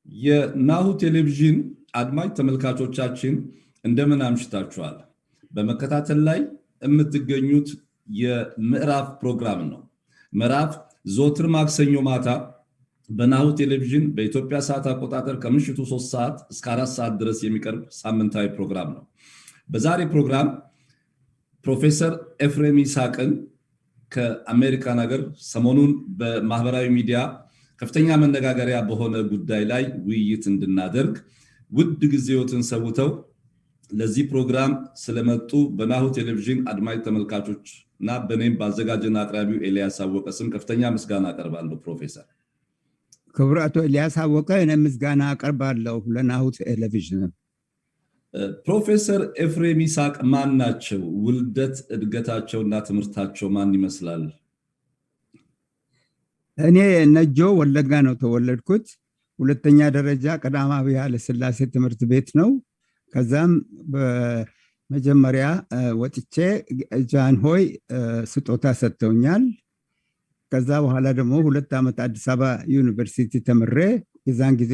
የናሁ ቴሌቪዥን አድማጭ ተመልካቾቻችን እንደምን አምሽታችኋል። በመከታተል ላይ የምትገኙት የምዕራፍ ፕሮግራም ነው። ምዕራፍ ዘወትር ማክሰኞ ማታ በናሁ ቴሌቪዥን በኢትዮጵያ ሰዓት አቆጣጠር ከምሽቱ 3 ሰዓት እስከ 4 ሰዓት ድረስ የሚቀርብ ሳምንታዊ ፕሮግራም ነው። በዛሬ ፕሮግራም ፕሮፌሰር ኤፍሬም ይስሐቅን ከአሜሪካን ሀገር ሰሞኑን በማህበራዊ ሚዲያ ከፍተኛ መነጋገሪያ በሆነ ጉዳይ ላይ ውይይት እንድናደርግ ውድ ጊዜዎትን ሰውተው ለዚህ ፕሮግራም ስለመጡ በናሁ ቴሌቪዥን አድማጭ ተመልካቾች እና በኔም ባዘጋጅና አቅራቢው ኤልያስ አወቀ ስም ከፍተኛ ምስጋና አቀርባለሁ። ፕሮፌሰር ክቡራቱ ኤልያስ አወቀ እኔ ምስጋና አቀርባለሁ ለናሁ ቴሌቪዥን። ፕሮፌሰር ኤፍሬም ይስሐቅ ማን ናቸው? ውልደት እድገታቸውና ትምህርታቸው ማን ይመስላል? እኔ ነጆ ወለጋ ነው ተወለድኩት። ሁለተኛ ደረጃ ቀዳማዊ ኃይለ ሥላሴ ትምህርት ቤት ነው። ከዛም በመጀመሪያ ወጥቼ ጃንሆይ ስጦታ ሰጥተውኛል። ከዛ በኋላ ደግሞ 2 ዓመት አዲስ አበባ ዩኒቨርሲቲ ተምሬ የዛን ጊዜ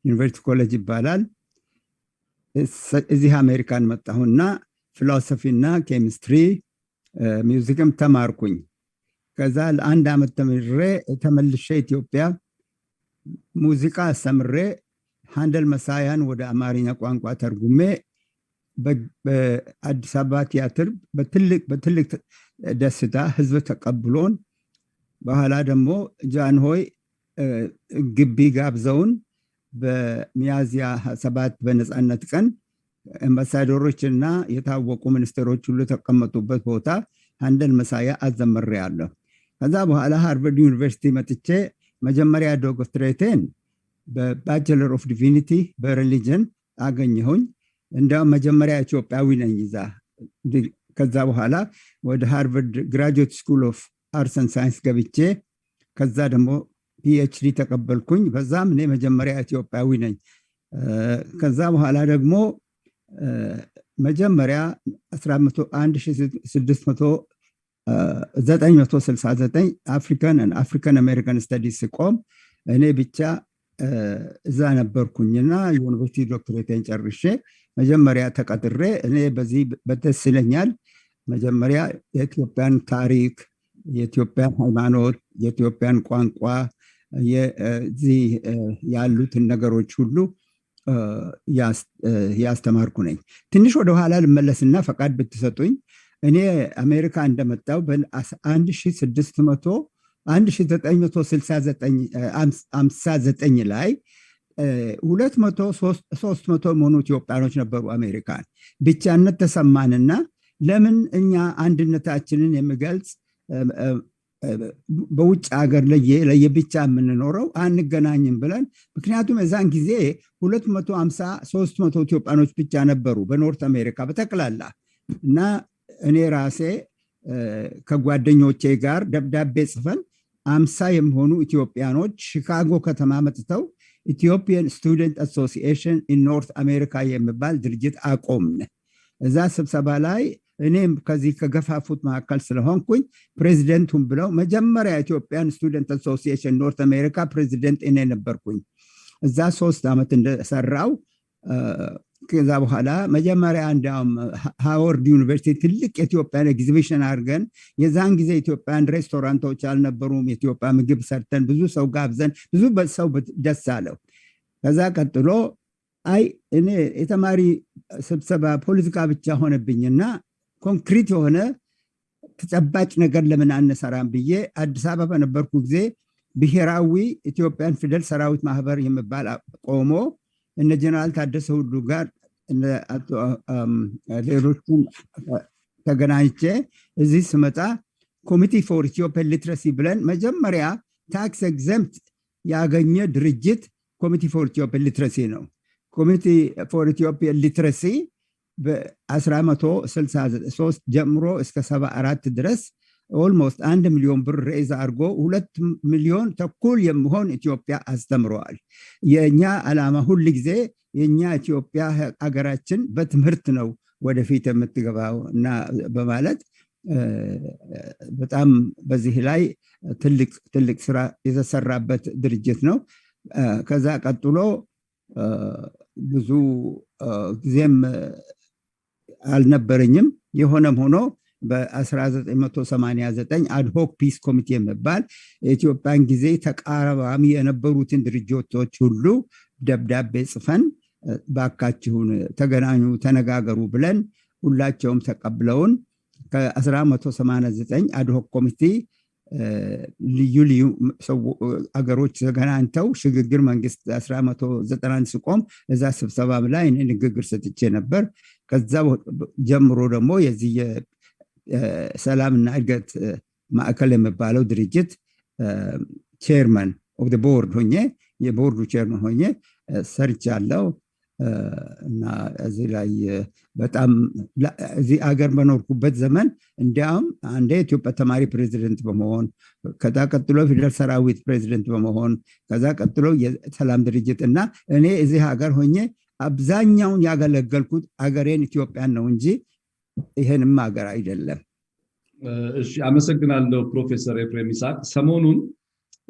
ዩኒቨርሲቲ ኮሌጅ ይባላል እዚህ አሜሪካን መጣሁና ፊሎሶፊና ኬሚስትሪ ሚውዚክም ተማርኩኝ። ከዛ ለ1 ዓመት ተምሬ ተመልሼ ኢትዮጵያ ሙዚቃ አስተምሬ ሃንደል መሳያን ወደ አማርኛ ቋንቋ ተርጉሜ በአዲስ አበባ ቲያትር በትልቅ ደስታ ህዝብ ተቀብሎን በኋላ ደግሞ ጃንሆይ ግቢ ጋብዘውን በሚያዝያ 7 በነፃነት ቀን አምባሳደሮችና የታወቁ ሚኒስትሮች ሁሉ ተቀመጡበት ቦታ ሃንደል መሳያ አዘምሬያለሁ። ከዛ በኋላ ሃርቨርድ ዩኒቨርሲቲ መጥቼ መጀመሪያ ዶክትሬቴን በባችለር ኦፍ ዲቪኒቲ በሪሊጅን አገኘሁኝ። እንደውም መጀመሪያ ኢትዮጵያዊ ነኝ እዛ። ከዛ በኋላ ወደ ሃርቨርድ ግራጁዌት ስኩል ኦፍ አርትስ ኤንድ ሳይንስ ገብቼ ከዛ ደግሞ ፒኤችዲ ተቀበልኩኝ። በዛም እኔ መጀመሪያ ኢትዮጵያዊ ነኝ። ከዛ በኋላ ደግሞ መጀመሪያ 1969 አፍሪካን አሜሪካን ስተዲስ ሲቆም እኔ ብቻ እዛ ነበርኩኝና ዩኒቨርሲቲ ዶክትሬቴን ጨርሼ መጀመሪያ ተቀጥሬ እኔ በዚህ በደስ ይለኛል። መጀመሪያ የኢትዮጵያን ታሪክ፣ የኢትዮጵያን ሃይማኖት፣ የኢትዮጵያን ቋንቋ የዚህ ያሉትን ነገሮች ሁሉ ያስተማርኩ ነኝ። ትንሽ ወደ ኋላ ልመለስና ፈቃድ ብትሰጡኝ እኔ አሜሪካ እንደመጣው በ1969 ላይ 300 መሆኑ ኢትዮጵያኖች ነበሩ አሜሪካን። ብቻነት ተሰማንና ለምን እኛ አንድነታችንን የሚገልጽ በውጭ ሀገር ለየብቻ የምንኖረው አንገናኝም ብለን፣ ምክንያቱም የዛን ጊዜ 250-300 ኢትዮጵያኖች ብቻ ነበሩ በኖርት አሜሪካ በጠቅላላ እና እኔ ራሴ ከጓደኞቼ ጋር ደብዳቤ ጽፈን 50 የሚሆኑ ኢትዮጵያኖች ሺካጎ ከተማ መጥተው ኢትዮጵያን ስቱደንት አሶሲኤሽን ኢን ኖርት አሜሪካ የሚባል ድርጅት አቆምን። እዛ ስብሰባ ላይ እኔም ከዚህ ከገፋፉት መካከል ስለሆንኩኝ ፕሬዚደንቱን ብለው መጀመሪያ ኢትዮጵያን ስቱደንት አሶሲኤሽን ኖርት አሜሪካ ፕሬዚደንት እኔ ነበርኩኝ። እዛ 3 ዓመት እንደሰራው ከዛ በኋላ መጀመሪያ እንደውም ሃዋርድ ዩኒቨርሲቲ ትልቅ የኢትዮጵያን ኤግዚቢሽን አድርገን የዛን ጊዜ ኢትዮጵያን ሬስቶራንቶች አልነበሩም። የኢትዮጵያ ምግብ ሰርተን ብዙ ሰው ጋብዘን ብዙ ሰው ደስ አለው። ከዛ ቀጥሎ እኔ የተማሪ ስብሰባ ፖለቲካ ብቻ ሆነብኝና ኮንክሪት የሆነ ተጨባጭ ነገር ለምን አንሰራም ብዬ አዲስ አበባ በነበርኩ ጊዜ ብሔራዊ ኢትዮጵያን ፊደል ሰራዊት ማህበር የሚባል ቆሞ እነ ጀነራል ታደሰ ሁሉ ጋር ሌሎችም ተገናኝቼ እዚህ ስመጣ ኮሚቲ ፎር ኢትዮጵያን ሊትረሲ ብለን መጀመሪያ ታክስ ኤግዘምፕት ያገኘ ድርጅት ኮሚቲ ፎር ኢትዮጵያን ሊትረሲ ነው። ኮሚቲ ፎር ኢትዮጵያን ሊትረሲ በ1963 ጀምሮ እስከ 74 ድረስ ኦልሞስት 1 ሚሊዮን ብር ሬዝ አድርጎ 2 ሚሊዮን ተኩል የሚሆን ኢትዮጵያ አስተምረዋል። የኛ ዓላማ ሁል ጊዜ የኛ ኢትዮጵያ ሀገራችን በትምህርት ነው ወደፊት የምትገባው እና በማለት በጣም በዚህ ላይ ትልቅ ስራ የተሰራበት ድርጅት ነው። ከዛ ቀጥሎ ብዙ ጊዜም አልነበረኝም። የሆነም ሆኖ በ1989 አድሆክ ፒስ ኮሚቴ የሚባል የኢትዮጵያን ጊዜ ተቃራሚ የነበሩትን ድርጅቶች ሁሉ ደብዳቤ ጽፈን ባካችሁን ተገናኙ፣ ተነጋገሩ ብለን ሁላቸውም ተቀብለውን ከ1989 አድሆክ ኮሚቴ ልዩ ልዩ አገሮች ተገናኝተው ሽግግር መንግስት 1991 ሲቆም እዛ ስብሰባ ላይ ንግግር ሰጥቼ ነበር። ከዛ ጀምሮ ደግሞ የዚህ የሰላምና እድገት ማዕከል የሚባለው ድርጅት ቼርመን ኦፍ ዘ ቦርድ ሆኜ የቦርዱ ቼርመን ሆኜ ሰርቻለሁ። እና እዚህ ላይ በጣም እዚህ አገር በኖርኩበት ዘመን እንዲያውም አንዴ የኢትዮጵያ ተማሪ ፕሬዚደንት በመሆን ከዛ ቀጥሎ ፊደል ሰራዊት ፕሬዚደንት በመሆን ከዛ ቀጥሎ የሰላም ድርጅት እና እኔ እዚህ ሀገር ሆኜ አብዛኛውን ያገለገልኩት አገሬን ኢትዮጵያን ነው እንጂ ይሄንም ሀገር አይደለም። እሺ፣ አመሰግናለሁ ፕሮፌሰር ኤፍሬም ይስሐቅ። ሰሞኑን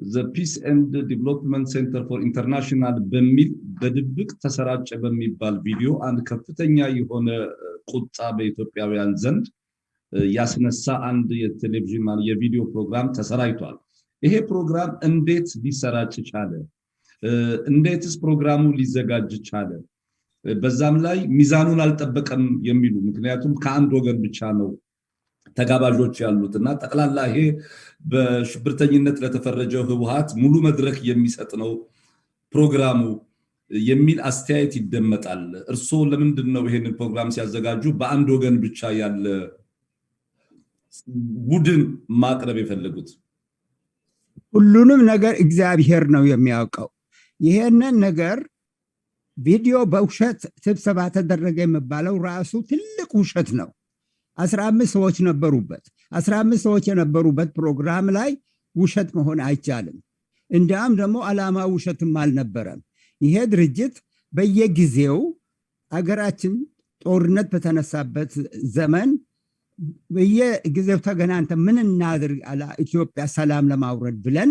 the Peace and Development Center for International በሚል በድብቅ ተሰራጨ በሚባል ቪዲዮ አንድ ከፍተኛ የሆነ ቁጣ በኢትዮጵያውያን ዘንድ ያስነሳ አንድ የቴሌቪዥን የቪዲዮ ፕሮግራም ተሰራጭቷል። ይሄ ፕሮግራም እንዴት ሊሰራጭ ቻለ? እንዴትስ ፕሮግራሙ ሊዘጋጅ ቻለ? በዛም ላይ ሚዛኑን አልጠበቀም የሚሉ ምክንያቱም ከአንድ ወገን ብቻ ነው ተጋባዦች ያሉትና ጠቅላላ ይሄ በሽብርተኝነት ለተፈረጀው ህወሓት ሙሉ መድረክ የሚሰጥ ነው ፕሮግራሙ የሚል አስተያየት ይደመጣል። እርስዎ ለምንድን ነው ይሄንን ፕሮግራም ሲያዘጋጁ በአንድ ወገን ብቻ ያለ ቡድን ማቅረብ የፈለጉት? ሁሉንም ነገር እግዚአብሔር ነው የሚያውቀው። ይሄንን ነገር ቪዲዮ በውሸት ስብሰባ ተደረገ የሚባለው ራሱ ትልቅ ውሸት ነው። 15 ሰዎች ነበሩበት። 15 ሰዎች የነበሩበት ፕሮግራም ላይ ውሸት መሆን አይቻልም። እንዲያም ደግሞ ዓላማ ውሸትም አልነበረም። ይሄ ድርጅት በየጊዜው አገራችን ጦርነት በተነሳበት ዘመን በየጊዜው ተገናኝተ ምን እናድርግ አለ ኢትዮጵያ ሰላም ለማውረድ ብለን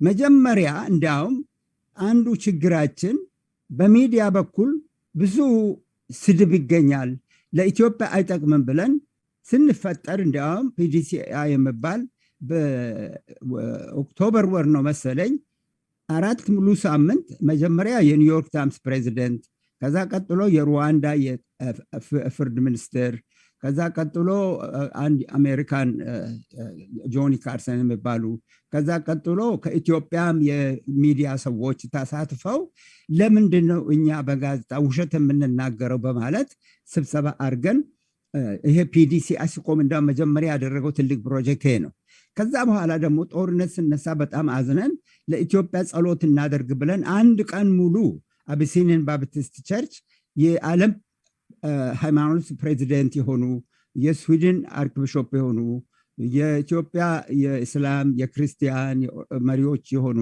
መጀመሪያ እንዲያውም አንዱ ችግራችን በሚዲያ በኩል ብዙ ስድብ ይገኛል፣ ለኢትዮጵያ አይጠቅምም ብለን ስንፈጠር እንዲያውም ፒዲሲአይ የሚባል በኦክቶበር ወር ነው መሰለኝ 4 ሙሉ ሳምንት መጀመሪያ የኒውዮርክ ታይምስ ፕሬዚደንት፣ ከዛ ቀጥሎ የሩዋንዳ የፍርድ ሚኒስትር፣ ከዛ ቀጥሎ አንድ አሜሪካን ጆኒ ካርሰን የሚባሉ፣ ከዛ ቀጥሎ ከኢትዮጵያም የሚዲያ ሰዎች ተሳትፈው ለምንድን ነው እኛ በጋዜጣ ውሸት የምንናገረው በማለት ስብሰባ አድርገን ይሄ ፒዲሲ አስቆም እንደ መጀመሪያ ያደረገው ትልቅ ፕሮጀክት ነው። ከዛ በኋላ ደግሞ ጦርነት ስነሳ በጣም አዝነን ለኢትዮጵያ ጸሎት እናደርግ ብለን አንድ ቀን ሙሉ አቢሲኒያን ባፕቲስት ቸርች የዓለም ሃይማኖት ፕሬዚደንት የሆኑ የስዊድን አርክቢሾፕ የሆኑ የኢትዮጵያ የእስላም የክርስቲያን መሪዎች የሆኑ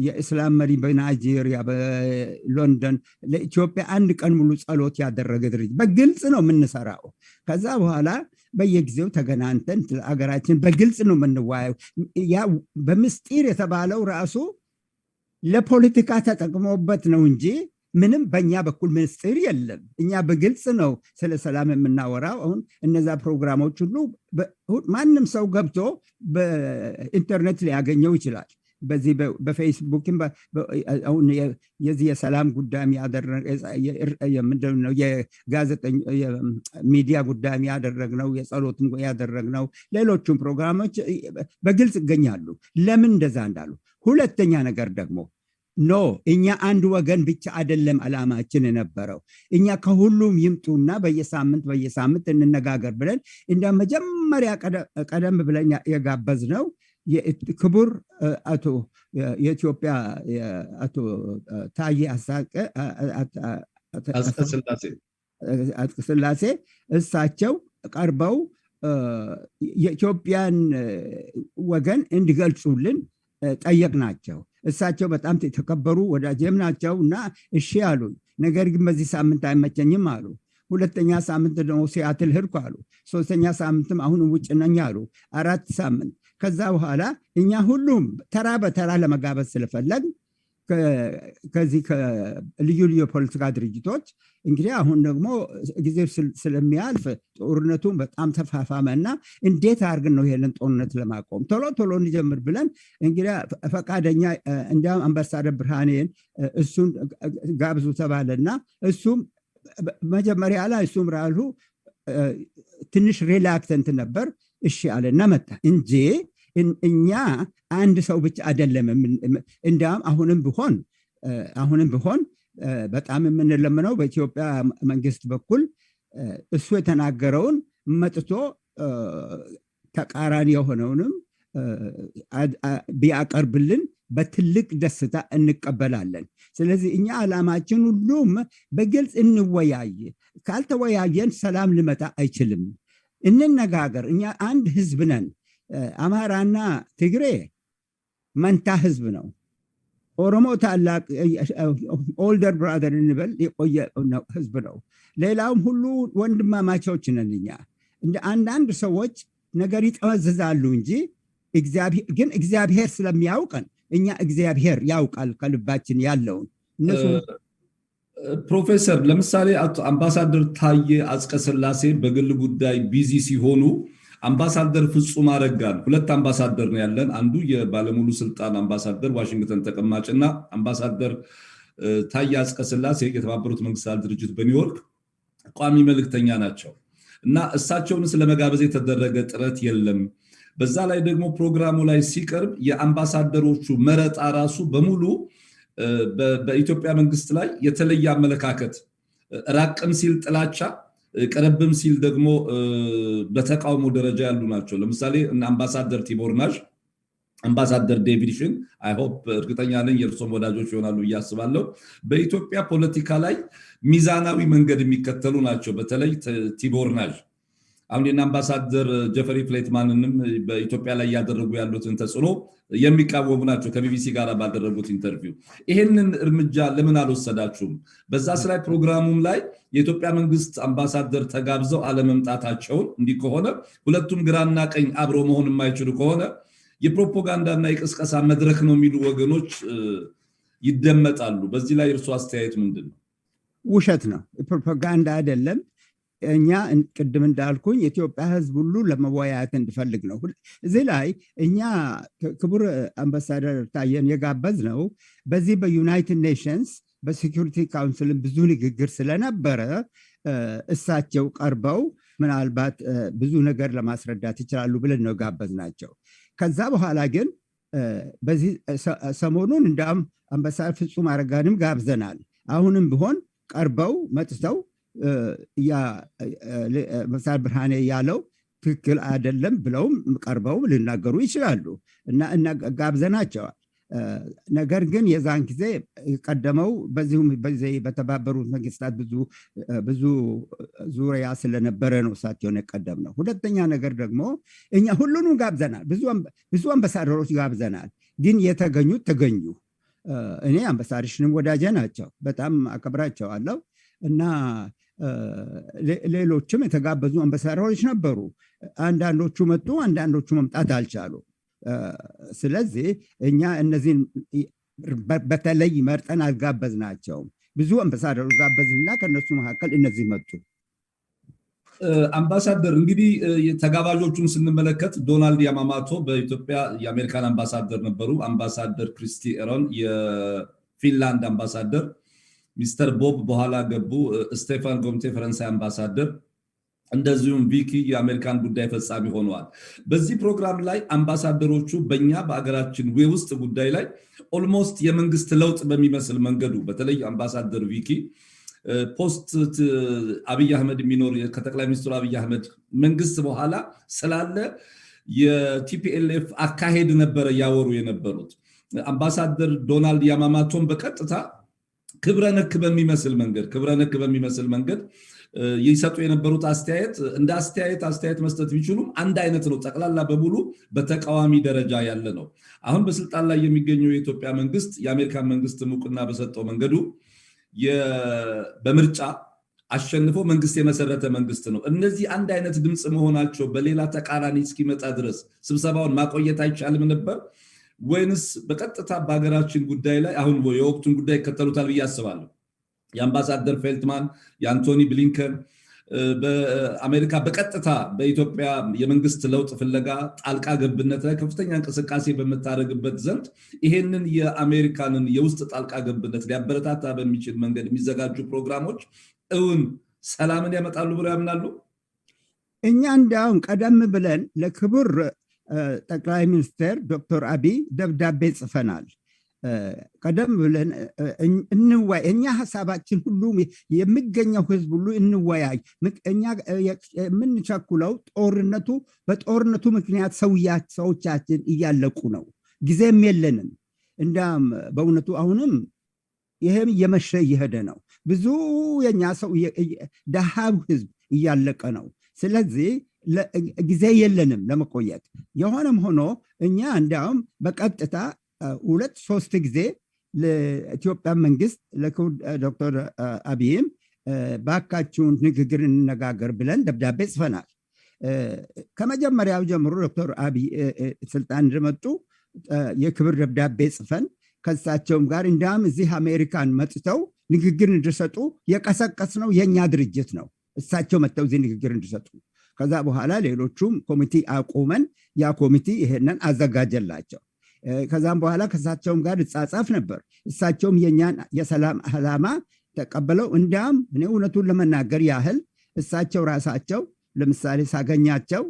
የእስላም መሪ በናይጄሪያ በሎንደን ለኢትዮጵያ አንድ ቀን ሙሉ ጸሎት ያደረገ ድርጅት በግልጽ ነው የምንሰራው። ከዛ በኋላ በየጊዜው ተገናኝተን አገራችን በግልጽ ነው የምንወያየው። ያ በምስጢር የተባለው ራሱ ለፖለቲካ ተጠቅሞበት ነው እንጂ ምንም በእኛ በኩል ምስጢር የለም። እኛ በግልጽ ነው ስለ ሰላም የምናወራው። አሁን እነዛ ፕሮግራሞች ሁሉ ማንም ሰው ገብቶ በኢንተርኔት ሊያገኘው ይችላል። በዚህ በፌስቡክም አሁን የዚህ የሰላም ጉዳይ ምንድነው የሚዲያ ጉዳይ ያደረግነው የጸሎትም ያደረግነው ሌሎቹም ፕሮግራሞች በግልጽ ይገኛሉ። ለምን እንደዛ እንዳሉ። ሁለተኛ ነገር ደግሞ ኖ እኛ አንድ ወገን ብቻ አይደለም ዓላማችን የነበረው። እኛ ከሁሉም ይምጡና በየሳምንት እንነጋገር ብለን እንደ መጀመሪያ ቀደም ብለን የጋበዝነው ክቡር አቶ የኢትዮጵያ አቶ ታዬ አጽቀሥላሴ እሳቸው ቀርበው የኢትዮጵያን ወገን እንዲገልጹልን ጠየቅናቸው። እሳቸው በጣም የተከበሩ ወዳጄም ናቸው እና እሺ አሉኝ። ነገር ግን በዚህ ሳምንት አይመቸኝም አሉ። ሁለተኛ ሳምንት ደግሞ ሲያትል ሄድኩ አሉ። ሶስተኛ ሳምንትም አሁን ውጭ ነኝ አሉ። 4 ሳምንት። ከዛ በኋላ እኛ ሁሉም ተራ በተራ ለመጋበዝ ስለፈለግ ከዚህ ከልዩ ልዩ የፖለቲካ ድርጅቶች እንግዲህ አሁን ደግሞ ጊዜ ስለሚያልፍ ጦርነቱን በጣም ተፋፋመና እንዴት አድርገን ነው ይሄንን ጦርነት ለማቆም ቶሎ ቶሎ እንጀምር ብለን እንግዲህ ፈቃደኛ እንዲያውም አምባሳደር ብርሃኔን እሱን ጋብዙ ተባለና እሱም መጀመሪያ ላይ እሱም ራሱ ትንሽ ሪላክተንት ነበር። እሺ አለና መጣ እንጂ እኛ አንድ ሰው ብቻ አይደለም። እንዲያውም አሁንም ቢሆን በጣም የምንለምነው በኢትዮጵያ መንግስት በኩል እሱ የተናገረውን መጥቶ ተቃራኒ የሆነውንም ቢያቀርብልን በትልቅ ደስታ እንቀበላለን። ስለዚህ እኛ ዓላማችን ሁሉም በግልጽ እንወያይ። ካልተወያየን ሰላም ሊመጣ አይችልም። እንነጋገር። እኛ አንድ ህዝብ ነን። አማራና ትግሬ መንታ ህዝብ ነው። ኦሮሞ ታላቅ ኦልደር ብራዘር እንበል የቆየ ህዝብ ነው። ሌላውም ሁሉ ወንድማማቾች ነን እኛ። እንደ አንዳንድ ሰዎች ነገር ይጠመዝዛሉ እንጂ ግን እግዚአብሔር ስለሚያውቀን እኛ እግዚአብሔር ያውቃል ከልባችን ያለውን እነሱ። ፕሮፌሰር ለምሳሌ አምባሳደር ታዬ አጽቀሥላሴ በግል ጉዳይ ቢዚ ሲሆኑ አምባሳደር ፍጹም አረጋን ሁለት አምባሳደር ነው ያለን። አንዱ የባለሙሉ ስልጣን አምባሳደር ዋሽንግተን ተቀማጭና አምባሳደር ታዬ አጽቀሥላሴ የተባበሩት መንግስታት ድርጅት በኒውዮርክ ቋሚ መልእክተኛ ናቸው እና እሳቸውን ስለመጋበዝ የተደረገ ጥረት የለም። በዛ ላይ ደግሞ ፕሮግራሙ ላይ ሲቀርብ የአምባሳደሮቹ መረጣ ራሱ በሙሉ በኢትዮጵያ መንግስት ላይ የተለየ አመለካከት፣ ራቅም ሲል ጥላቻ፣ ቀረብም ሲል ደግሞ በተቃውሞ ደረጃ ያሉ ናቸው። ለምሳሌ አምባሳደር ቲቦር ናሽ፣ አምባሳደር ዴቪድ ሽን አይ ሆፕ እርግጠኛ ነኝ የእርሶም ወዳጆች ይሆናሉ ብዬ አስባለሁ። በኢትዮጵያ ፖለቲካ ላይ ሚዛናዊ መንገድ የሚከተሉ ናቸው። በተለይ ቲቦር ናሽ አሁን አምባሳደር ጀፈሪ ፍሌትማንንም በኢትዮጵያ ላይ ያደረጉ ያሉትን ተጽዕኖ የሚቃወሙ ናቸው። ከቢቢሲ ጋር ባደረጉት ኢንተርቪው ይሄንን እርምጃ ለምን አልወሰዳችሁም? በዛ ላይ ፕሮግራሙም ላይ የኢትዮጵያ መንግስት አምባሳደር ተጋብዘው አለመምጣታቸውን እንዲህ ከሆነ ሁለቱም ግራና ቀኝ አብሮ መሆን የማይችሉ ከሆነ የፕሮፓጋንዳና የቅስቀሳ መድረክ ነው የሚሉ ወገኖች ይደመጣሉ። በዚህ ላይ እርሱ አስተያየት ምንድን ነው? ውሸት ነው፣ ፕሮፓጋንዳ አይደለም። እኛ ቅድም እንዳልኩኝ የኢትዮጵያ ህዝብ ሁሉ ለመወያየት እንድፈልግ ነው። እዚህ ላይ እኛ ክቡር አምባሳደር ታዬን የጋበዝ ነው በዚህ በዩናይትድ ኔሽንስ በሴኩሪቲ ካውንስልን ብዙ ንግግር ስለነበረ እሳቸው ቀርበው ምናልባት ብዙ ነገር ለማስረዳት ይችላሉ ብለን ነው ጋበዝ ናቸው። ከዛ በኋላ ግን በዚህ ሰሞኑን እንዳም አምባሳደር ፍጹም አረጋንም ጋብዘናል። አሁንም ቢሆን ቀርበው መጥተው አምባሳደር ብርሃኔ ያለው ትክክል አይደለም ብለውም ቀርበው ሊናገሩ ይችላሉ እና ጋብዘናቸዋል። ነገር ግን የዛን ጊዜ ቀደመው በዚህ በተባበሩት መንግስታት ብዙ ዙሪያ ስለነበረ ነው እሳቸውን የቀደም ነው። ሁለተኛ ነገር ደግሞ እኛ ሁሉንም ጋብዘናል፣ ብዙ አምባሳደሮች ጋብዘናል። ግን የተገኙት ተገኙ። እኔ አምባሳደርሽንም ወዳጄ ናቸው፣ በጣም አከብራቸዋለሁ እና ሌሎችም የተጋበዙ አምባሳደሮች ነበሩ። አንዳንዶቹ መጡ፣ አንዳንዶቹ መምጣት አልቻሉ። ስለዚህ እኛ እነዚህን በተለይ መርጠን አልጋበዝናቸውም። ብዙ አምባሳደሮች ጋበዝና ከነሱ መካከል እነዚህ መጡ። አምባሳደር እንግዲህ ተጋባዦቹን ስንመለከት ዶናልድ ያማማቶ በኢትዮጵያ የአሜሪካን አምባሳደር ነበሩ። አምባሳደር ክሪስቲ ኤሮን የፊንላንድ አምባሳደር፣ ሚስተር ቦብ በኋላ ገቡ። ስቴፋን ጎምቴ ፈረንሳይ አምባሳደር፣ እንደዚሁም ቪኪ የአሜሪካን ጉዳይ ፈጻሚ ሆነዋል። በዚህ ፕሮግራም ላይ አምባሳደሮቹ በእኛ በአገራችን ውስጥ ጉዳይ ላይ ኦልሞስት የመንግስት ለውጥ በሚመስል መንገዱ በተለይ አምባሳደር ቪኪ ፖስት አብይ አህመድ የሚኖር ከጠቅላይ ሚኒስትሩ አብይ አህመድ መንግስት በኋላ ስላለ የቲፒኤልኤፍ አካሄድ ነበረ ያወሩ የነበሩት። አምባሳደር ዶናልድ ያማማቶን በቀጥታ ክብረ ነክ በሚመስል መንገድ ይሰጡ የነበሩት አስተያየት እንደ አስተያየት መስጠት ቢችሉም አንድ አይነት ነው። ጠቅላላ በሙሉ በተቃዋሚ ደረጃ ያለ ነው። አሁን በስልጣን ላይ የሚገኘው የኢትዮጵያ መንግስት የአሜሪካን መንግስት ሙቅና በሰጠው መንገዱ በምርጫ አሸንፎ መንግስት የመሰረተ መንግስት ነው። እነዚህ አንድ አይነት ድምፅ መሆናቸው በሌላ ተቃራኒ እስኪመጣ ድረስ ስብሰባውን ማቆየት አይቻልም ነበር? ወይንስ በቀጥታ በሀገራችን ጉዳይ ላይ አሁን የወቅቱን ጉዳይ ይከተሉታል ብዬ አስባለሁ። የአምባሳደር ፌልትማን የአንቶኒ ብሊንከን በአሜሪካ በቀጥታ በኢትዮጵያ የመንግስት ለውጥ ፍለጋ ጣልቃ ገብነት ላይ ከፍተኛ እንቅስቃሴ በምታደርግበት ዘንድ ይሄንን የአሜሪካንን የውስጥ ጣልቃ ገብነት ሊያበረታታ በሚችል መንገድ የሚዘጋጁ ፕሮግራሞች እውን ሰላምን ያመጣሉ ብለው ያምናሉ? እኛ እንዲያውም ቀደም ብለን ለክቡር ጠቅላይ ሚኒስትር ዶክተር አብይ ደብዳቤ ጽፈናል። ቀደም ብለን እንወያይ፣ እኛ ሀሳባችን ሁሉ የሚገኘው ህዝብ ሁሉ እንወያይ። እኛ የምንቸኩለው በጦርነቱ ምክንያት ሰዎቻችን እያለቁ ነው፣ ጊዜም የለንም። እንዳም በእውነቱ አሁንም ይህም እየመሸ እየሄደ ነው። ብዙ የኛ ሰው ደሃው ህዝብ እያለቀ ነው። ስለዚህ ጊዜ የለንም ለመቆየት። የሆነም ሆኖ እኛ እንዲያውም በቀጥታ 2-3 ጊዜ ለኢትዮጵያ መንግስት ለክቡር ዶክተር አብይም ባካችሁን ንግግር እንነጋገር ብለን ደብዳቤ ጽፈናል። ከመጀመሪያው ጀምሮ ዶክተር አብይ ስልጣን እንደመጡ የክብር ደብዳቤ ጽፈን ከሳቸውም ጋር እንዲያውም እዚህ አሜሪካን መጥተው ንግግር እንዲሰጡ የቀሰቀስነው የኛ ድርጅት ነው። እሳቸው መጥተው እዚህ ንግግር እንዲሰጡ፣ ከዛ በኋላ ሌሎቹም ኮሚቴ አቁመን ያ ኮሚቴ ይሄንን አዘጋጀላቸው። ከዛም በኋላ ከእሳቸውም ጋር እጻጻፍ ነበር። እሳቸውም የኛን የሰላም ዓላማ ተቀበለው። እንዲያም እኔ እውነቱን ለመናገር ያህል እሳቸው ራሳቸው ለምሳሌ ሳገኛቸው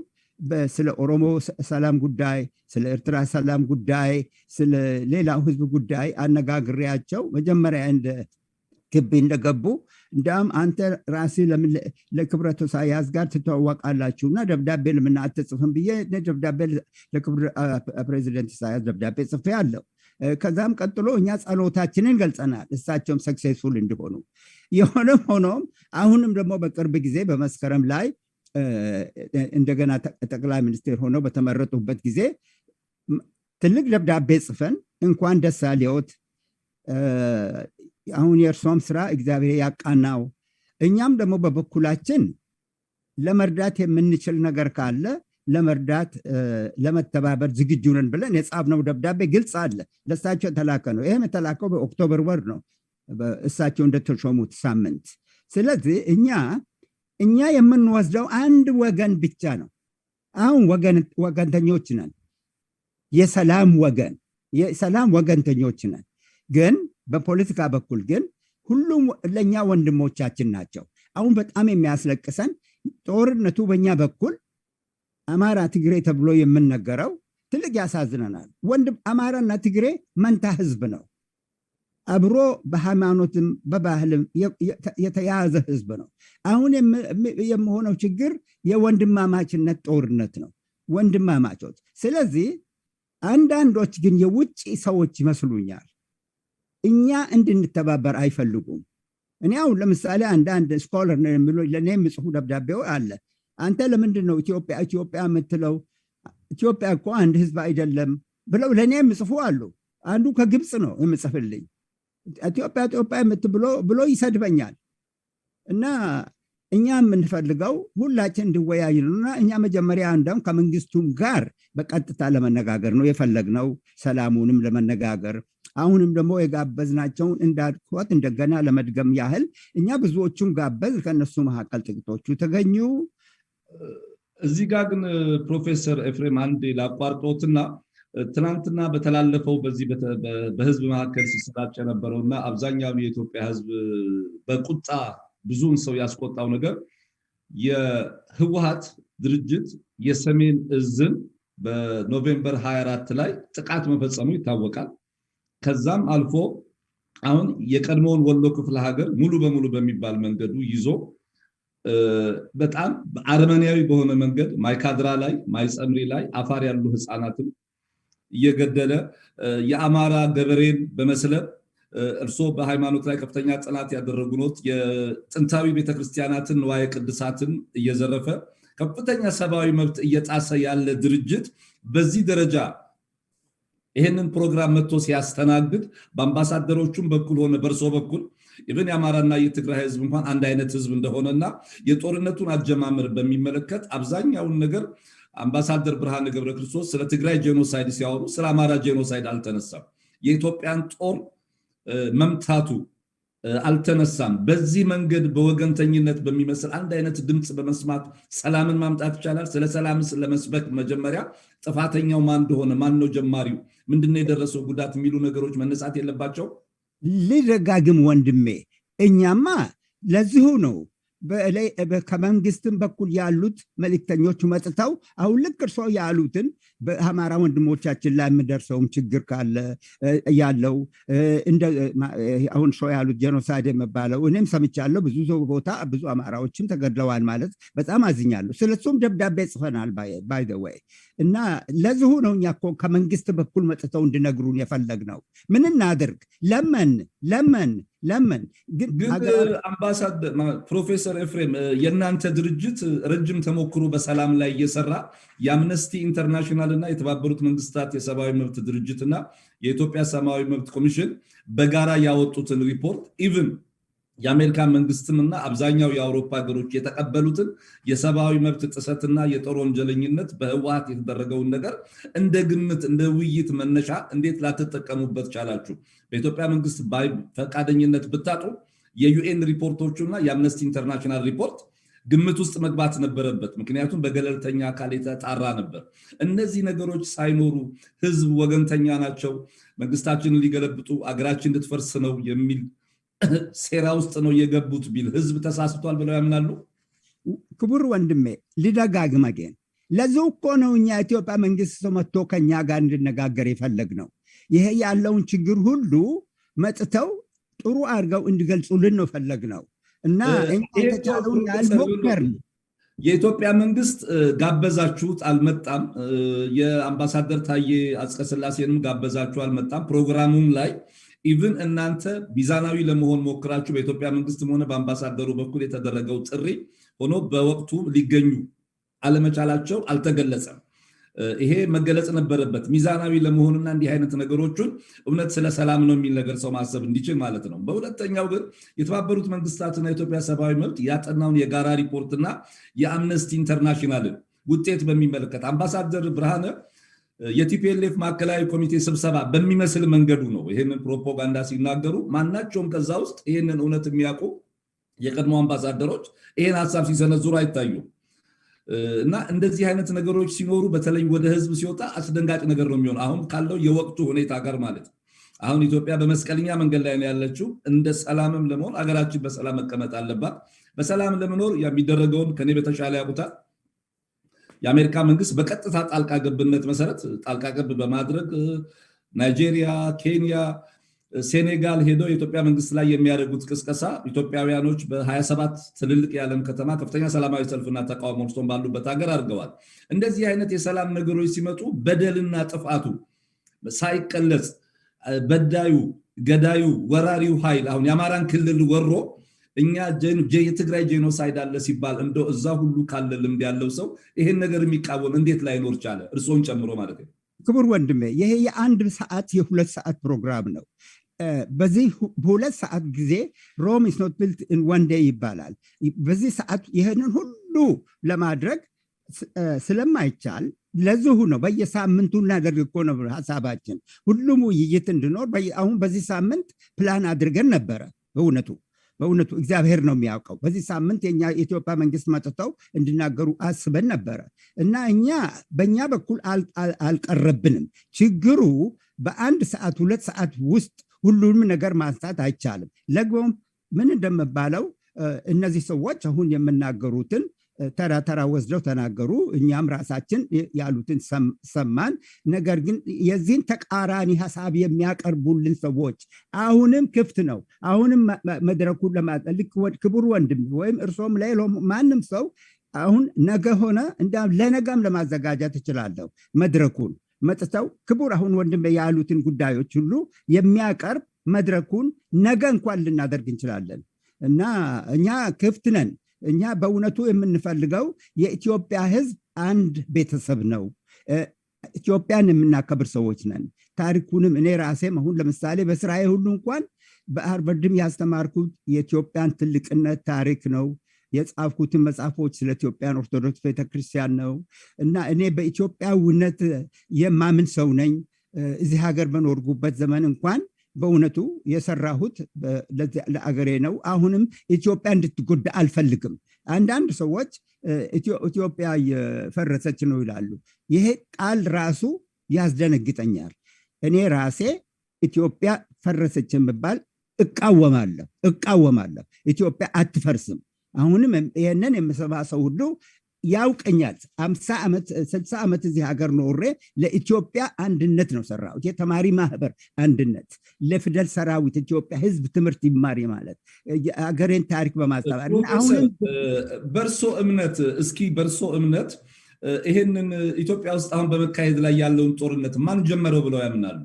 ስለ ኦሮሞ ሰላም ጉዳይ፣ ስለ ኤርትራ ሰላም ጉዳይ፣ ስለ ሌላው ህዝብ ጉዳይ አነጋግሬያቸው መጀመሪያ ግቢ እንደገቡ እንዲያም አንተ ራሴ ለክብረቱ ኢሳያስ ጋር ትተዋወቃላችሁና ደብዳቤ ለምን አትጽፍም ብዬ ደብዳቤ ለክብር ፕሬዚደንት ኢሳያስ ደብዳቤ ጽፌ አለው። ከዛም ቀጥሎ እኛ ጸሎታችንን ገልጸናል እሳቸውም ሰክሴስፉል እንዲሆኑ። የሆነም ሆኖም አሁንም ደግሞ በቅርብ ጊዜ በመስከረም ላይ እንደገና ጠቅላይ ሚኒስትር ሆነው በተመረጡበት ጊዜ ትልቅ ደብዳቤ ጽፈን እንኳን ደስ አለዎት፣ አሁን የእርሶም ስራ እግዚአብሔር ያቃናው፣ እኛም ደግሞ በበኩላችን ለመርዳት የምንችል ነገር ካለ ለመርዳት ለመተባበር ዝግጁ ነን ብለን የጻፍነው ደብዳቤ ግልጽ አለ። ለእሳቸው የተላከ ነው። ይህም የተላከው በኦክቶበር ወር ነው፣ እሳቸው እንደተሾሙት ሳምንት። ስለዚህ እኛ የምንወስደው አንድ ወገን ብቻ ነው። አሁን ወገንተኞች ነን፣ የሰላም ወገንተኞች ነን። ግን በፖለቲካ በኩል ግን ሁሉም ለኛ ወንድሞቻችን ናቸው። አሁን በጣም የሚያስለቅሰን ጦርነቱ በእኛ በኩል አማራ ትግሬ ተብሎ የምንነገረው ትልቅ ያሳዝነናል። አማራና ትግሬ መንታ ህዝብ ነው። አብሮ በሃይማኖትም በባህልም የተያያዘ ህዝብ ነው። አሁን የሚሆነው ችግር የወንድማማችነት ጦርነት ነው፣ ወንድማማቾች። ስለዚህ አንዳንዶች ግን የውጭ ሰዎች ይመስሉኛል እኛ እንድንተባበር አይፈልጉም። እኔ አሁን ለምሳሌ አንዳንድ ስኮለር ነው የሚሉ ለእኔ የሚጽፉ ደብዳቤው አለ። አንተ ለምንድን ነው ኢትዮጵያ የምትለው? ኢትዮጵያ እኮ አንድ ህዝብ አይደለም ብለው ለእኔ የሚጽፉ አሉ። አንዱ ከግብፅ ነው የምጽፍልኝ። ኢትዮጵያ ብሎ ይሰድበኛል። እና እኛ የምንፈልገው ሁላችን እንዲወያይ ነውና እኛ መጀመሪያ እንደውም ከመንግስቱም ጋር በቀጥታ ለመነጋገር ነው የፈለግነው፣ ሰላሙንም ለመነጋገር። አሁንም ደግሞ የጋበዝናቸውን እንዳልኩት እንደገና ለመድገም ያህል እኛ ብዙዎቹን ጋበዝ፣ ከነሱ መካከል ጥቂቶቹ ተገኙ። እዚህ ጋር ግን ፕሮፌሰር ኤፍሬም አንዴ ላቋርጦትና ትናንትና በተላለፈው በዚህ በህዝብ መካከል ሲሰራጭ የነበረውና አብዛኛውን የኢትዮጵያ ህዝብ በቁጣ ብዙውን ሰው ያስቆጣው ነገር የህወሓት ድርጅት የሰሜን እዝን በኖቬምበር 24 ላይ ጥቃት መፈጸሙ ይታወቃል። ከዛም አልፎ አሁን የቀድሞውን ወሎ ክፍለ ሀገር ሙሉ በሙሉ በሚባል መንገዱ ይዞ በጣም አረመኔያዊ በሆነ መንገድ ማይካድራ ላይ፣ ማይጸምሪ ላይ አፋር ያሉ ህፃናትን እየገደለ የአማራ ገበሬን በመስለብ እርሶ በሃይማኖት ላይ ከፍተኛ ጥናት ያደረጉ ኖት፣ የጥንታዊ ቤተክርስቲያናትን ንዋየ ቅድሳትን እየዘረፈ ከፍተኛ ሰብአዊ መብት እየጣሰ ያለ ድርጅት በዚህ ደረጃ ይሄንን ፕሮግራም መጥቶ ሲያስተናግድ በአምባሳደሮቹም በኩል ሆነ በእርሶ በኩል ኢቭን የአማራና የትግራይ ህዝብ እንኳን አንድ አይነት ህዝብ እንደሆነና የጦርነቱን አጀማመር በሚመለከት አብዛኛውን ነገር አምባሳደር ብርሃነ ገብረ ክርስቶስ ስለ ትግራይ ጄኖሳይድ ሲያወሩ ስለ አማራ ጄኖሳይድ አልተነሳም። የኢትዮጵያን ጦር መምታቱ አልተነሳም። በዚህ መንገድ በወገንተኝነት በሚመስል አንድ አይነት ድምጽ በመስማት ሰላምን ማምጣት ይቻላል? ስለ ሰላም ለመስበክ መጀመሪያ ጥፋተኛው ማን እንደሆነ፣ ማን ነው ጀማሪው፣ ምንድነው የደረሰው ጉዳት የሚሉ ነገሮች መነሳት የለባቸው? ልደጋግም ወንድሜ፣ እኛማ ለዚሁ ነው ከመንግስትም በኩል ያሉት መልእክተኞች መጥተው አሁን ልክ እርሶ ያሉትን በአማራ ወንድሞቻችን ላይ የምደርሰውም ችግር ካለ ያለው አሁን እርሶ ያሉት ጄኖሳይድ የሚባለው እኔም ሰምቻለሁ። ብዙ ቦታ ብዙ አማራዎችም ተገድለዋል ማለት በጣም አዝኛለሁ። ስለሱም ደብዳቤ ጽፈናል ባይ ዘ ወይ። እና ለዚሁ ነው እኛ እኮ ከመንግስት በኩል መጥተው እንዲነግሩን የፈለግነው። ምን እናድርግ? ለመን ግን አምባሳደር ፕሮፌሰር ኤፍሬም የእናንተ ድርጅት ረጅም ተሞክሮ በሰላም ላይ እየሰራ የአምነስቲ ኢንተርናሽናል እና የተባበሩት መንግስታት የሰብአዊ መብት ድርጅትና የኢትዮጵያ ሰብአዊ መብት ኮሚሽን በጋራ ያወጡትን ሪፖርት ኢቭን የአሜሪካ መንግስትምና አብዛኛው የአውሮፓ ሀገሮች የተቀበሉትን የሰብአዊ መብት ጥሰትና የጦር ወንጀለኝነት በህወሓት የተደረገውን ነገር እንደ ግምት እንደ ውይይት መነሻ እንዴት ላትጠቀሙበት ቻላችሁ? በኢትዮጵያ መንግስት ፈቃደኝነት ብታጡ የዩኤን ሪፖርቶቹና የአምነስቲ ኢንተርናሽናል ሪፖርት ግምት ውስጥ መግባት ነበረበት። ምክንያቱም በገለልተኛ አካል የተጣራ ነበር። እነዚህ ነገሮች ሳይኖሩ ህዝብ ወገንተኛ ናቸው፣ መንግስታችንን ሊገለብጡ አገራችን እንድትፈርስ ነው የሚል ሴራ ውስጥ ነው የገቡት ቢል ህዝብ ተሳስቷል ብለው ያምናሉ? ክቡር ወንድሜ ልደጋግም አገን ለዚህ እኮ ነው እኛ ኢትዮጵያ መንግስት መጥቶ ከኛ ጋር እንድነጋገር የፈለግ ነው። ይሄ ያለውን ችግር ሁሉ መጥተው ጥሩ አድርገው እንዲገልጹልን ነው ፈለግ ነው። እና የተቻለውን ያልሞከርን የኢትዮጵያ መንግስት ጋበዛችሁት፣ አልመጣም። የአምባሳደር ታዬ አጽቀሥላሴንም ጋበዛችሁ፣ አልመጣም። ፕሮግራሙም ላይ ኢቭን እናንተ ሚዛናዊ ለመሆን ሞክራችሁ በኢትዮጵያ መንግስትም ሆነ በአምባሳደሩ በኩል የተደረገው ጥሪ ሆኖ በወቅቱ ሊገኙ አለመቻላቸው አልተገለጸም። ይሄ መገለጽ ነበረበት ሚዛናዊ ለመሆንና እንዲህ አይነት ነገሮችን እውነት ስለ ሰላም ነው የሚል ነገር ሰው ማሰብ እንዲችል ማለት ነው። በሁለተኛው ግን የተባበሩት መንግስታትና የኢትዮጵያ ሰብአዊ መብት ያጠናውን የጋራ ሪፖርትና የአምነስቲ ኢንተርናሽናልን ውጤት በሚመለከት አምባሳደር ብርሃነ የቲፒኤልኤፍ ማዕከላዊ ኮሚቴ ስብሰባ በሚመስል መንገዱ ነው ይሄንን ፕሮፓጋንዳ ሲናገሩ፣ ማናቸውም ከዛ ውስጥ ይሄንን እውነት የሚያውቁ የቀድሞ አምባሳደሮች ይሄን ሐሳብ ሲሰነዝሩ አይታዩም። እና እንደዚህ አይነት ነገሮች ሲኖሩ በተለይ ወደ ህዝብ ሲወጣ አስደንጋጭ ነገር ነው የሚሆነው። አሁን ካለው የወቅቱ ሁኔታ ጋር ማለት አሁን ኢትዮጵያ በመስቀለኛ መንገድ ላይ ነው ያለችው። እንደ ሰላምም ለመሆን አገራችን በሰላም መቀመጥ አለባት። በሰላም ለመኖር የሚደረገውን ከኔ በተሻለ ያውቁታል። የአሜሪካ መንግስት በቀጥታ ጣልቃ ገብነት መሰረት ጣልቃ ገብ በማድረግ ናይጄሪያ፣ ኬንያ፣ ሴኔጋል ሄደው የኢትዮጵያ መንግስት ላይ የሚያደርጉት ቅስቀሳ ኢትዮጵያውያኖች በ27 ትልልቅ የዓለም ከተማ ከፍተኛ ሰላማዊ ሰልፍና ተቃውሞ እርሶም ባሉበት ሀገር አድርገዋል። እንደዚህ አይነት የሰላም ነገሮች ሲመጡ በደልና ጥፋቱ ሳይቀለጽ በዳዩ፣ ገዳዩ፣ ወራሪው ኃይል አሁን የአማራን ክልል ወሮ እኛ የትግራይ ጄኖሳይድ አለ ሲባል እንደው እዛ ሁሉ ካለ ልምድ ያለው ሰው ይሄን ነገር የሚቃወም እንዴት ላይኖር ቻለ? እርሶን ጨምሮ ማለት ነው። ክቡር ወንድሜ ይሄ የ1 ሰዓት የ2 ሰዓት ፕሮግራም ነው። በዚህ በ2 ሰዓት ጊዜ ሮም ኢዝ ኖት ቢልት ኢን ዋን ዴይ ይባላል። በዚህ ሰዓት ይሄንን ሁሉ ለማድረግ ስለማይቻል ለዚሁ ነው በየሳምንቱ እናደርግ እኮ ነው ሀሳባችን። ሁሉም ውይይት እንድኖር አሁን በዚህ ሳምንት ፕላን አድርገን ነበረ። በእውነቱ እግዚአብሔር ነው የሚያውቀው። በዚህ ሳምንት የኛ የኢትዮጵያ መንግስት መጥተው እንዲናገሩ አስበን ነበረ እና በእኛ በኩል አልቀረብንም። ችግሩ በ1 ሰዓት 2 ሰዓት ውስጥ ሁሉንም ነገር ማንሳት አይቻልም። ለግቦም ምን እንደምባለው እነዚህ ሰዎች አሁን የምናገሩትን ተራ ተራ ወስደው ተናገሩ። እኛም ራሳችን ያሉትን ሰማን። ነገር ግን የዚህን ተቃራኒ ሀሳብ የሚያቀርቡልን ሰዎች አሁንም ክፍት ነው። አሁንም መድረኩን ለማጠልቅ ክቡር ወንድም ወይም እርሶም ላይ ማንም ሰው አሁን ነገ ሆነ ለነገም ለማዘጋጀት እችላለሁ። መድረኩን መጥተው ክቡር አሁን ወንድም ያሉትን ጉዳዮች ሁሉ የሚያቀርብ መድረኩን ነገ እንኳን ልናደርግ እንችላለን እና እኛ ክፍት ነን። እኛ በእውነቱ የምንፈልገው የኢትዮጵያ ህዝብ አንድ ቤተሰብ ነው። ኢትዮጵያን የምናከብር ሰዎች ነን። ታሪኩንም እኔ ራሴም አሁን ለምሳሌ በስራዬ ሁሉ እንኳን በሃርቨርድም ያስተማርኩት የኢትዮጵያን ትልቅነት ታሪክ ነው። የጻፍኩትን መጽሐፎች ስለ ኢትዮጵያን ኦርቶዶክስ ቤተክርስቲያን ነው እና እኔ በኢትዮጵያዊነት የማምን ሰው ነኝ። እዚህ ሀገር በኖርኩበት ዘመን እንኳን በእውነቱ የሰራሁት ለአገሬ ነው። አሁንም ኢትዮጵያ እንድትጎዳ አልፈልግም። አንዳንድ ሰዎች ኢትዮጵያ የፈረሰች ነው ይላሉ። ይሄ ቃል ራሱ ያስደነግጠኛል። እኔ ራሴ ኢትዮጵያ ፈረሰች የምባል እቃወማለሁ። ኢትዮጵያ አትፈርስም። አሁንም ይህንን የምሰማ ሰው ሁሉ ያውቀኛል። 50 ዓመት 60 ዓመት እዚህ ሀገር ኖሬ ለኢትዮጵያ አንድነት ነው ሰራሁት። የተማሪ ማህበር አንድነት፣ ለፊደል ሰራዊት ኢትዮጵያ ህዝብ ትምህርት ይማር ማለት ሀገሬን ታሪክ በማስተማር አሁን በርሶ እምነት ይሄንን ኢትዮጵያ ውስጥ አሁን በመካሄድ ላይ ያለውን ጦርነት ማን ጀመረው ብለው ያምናሉ?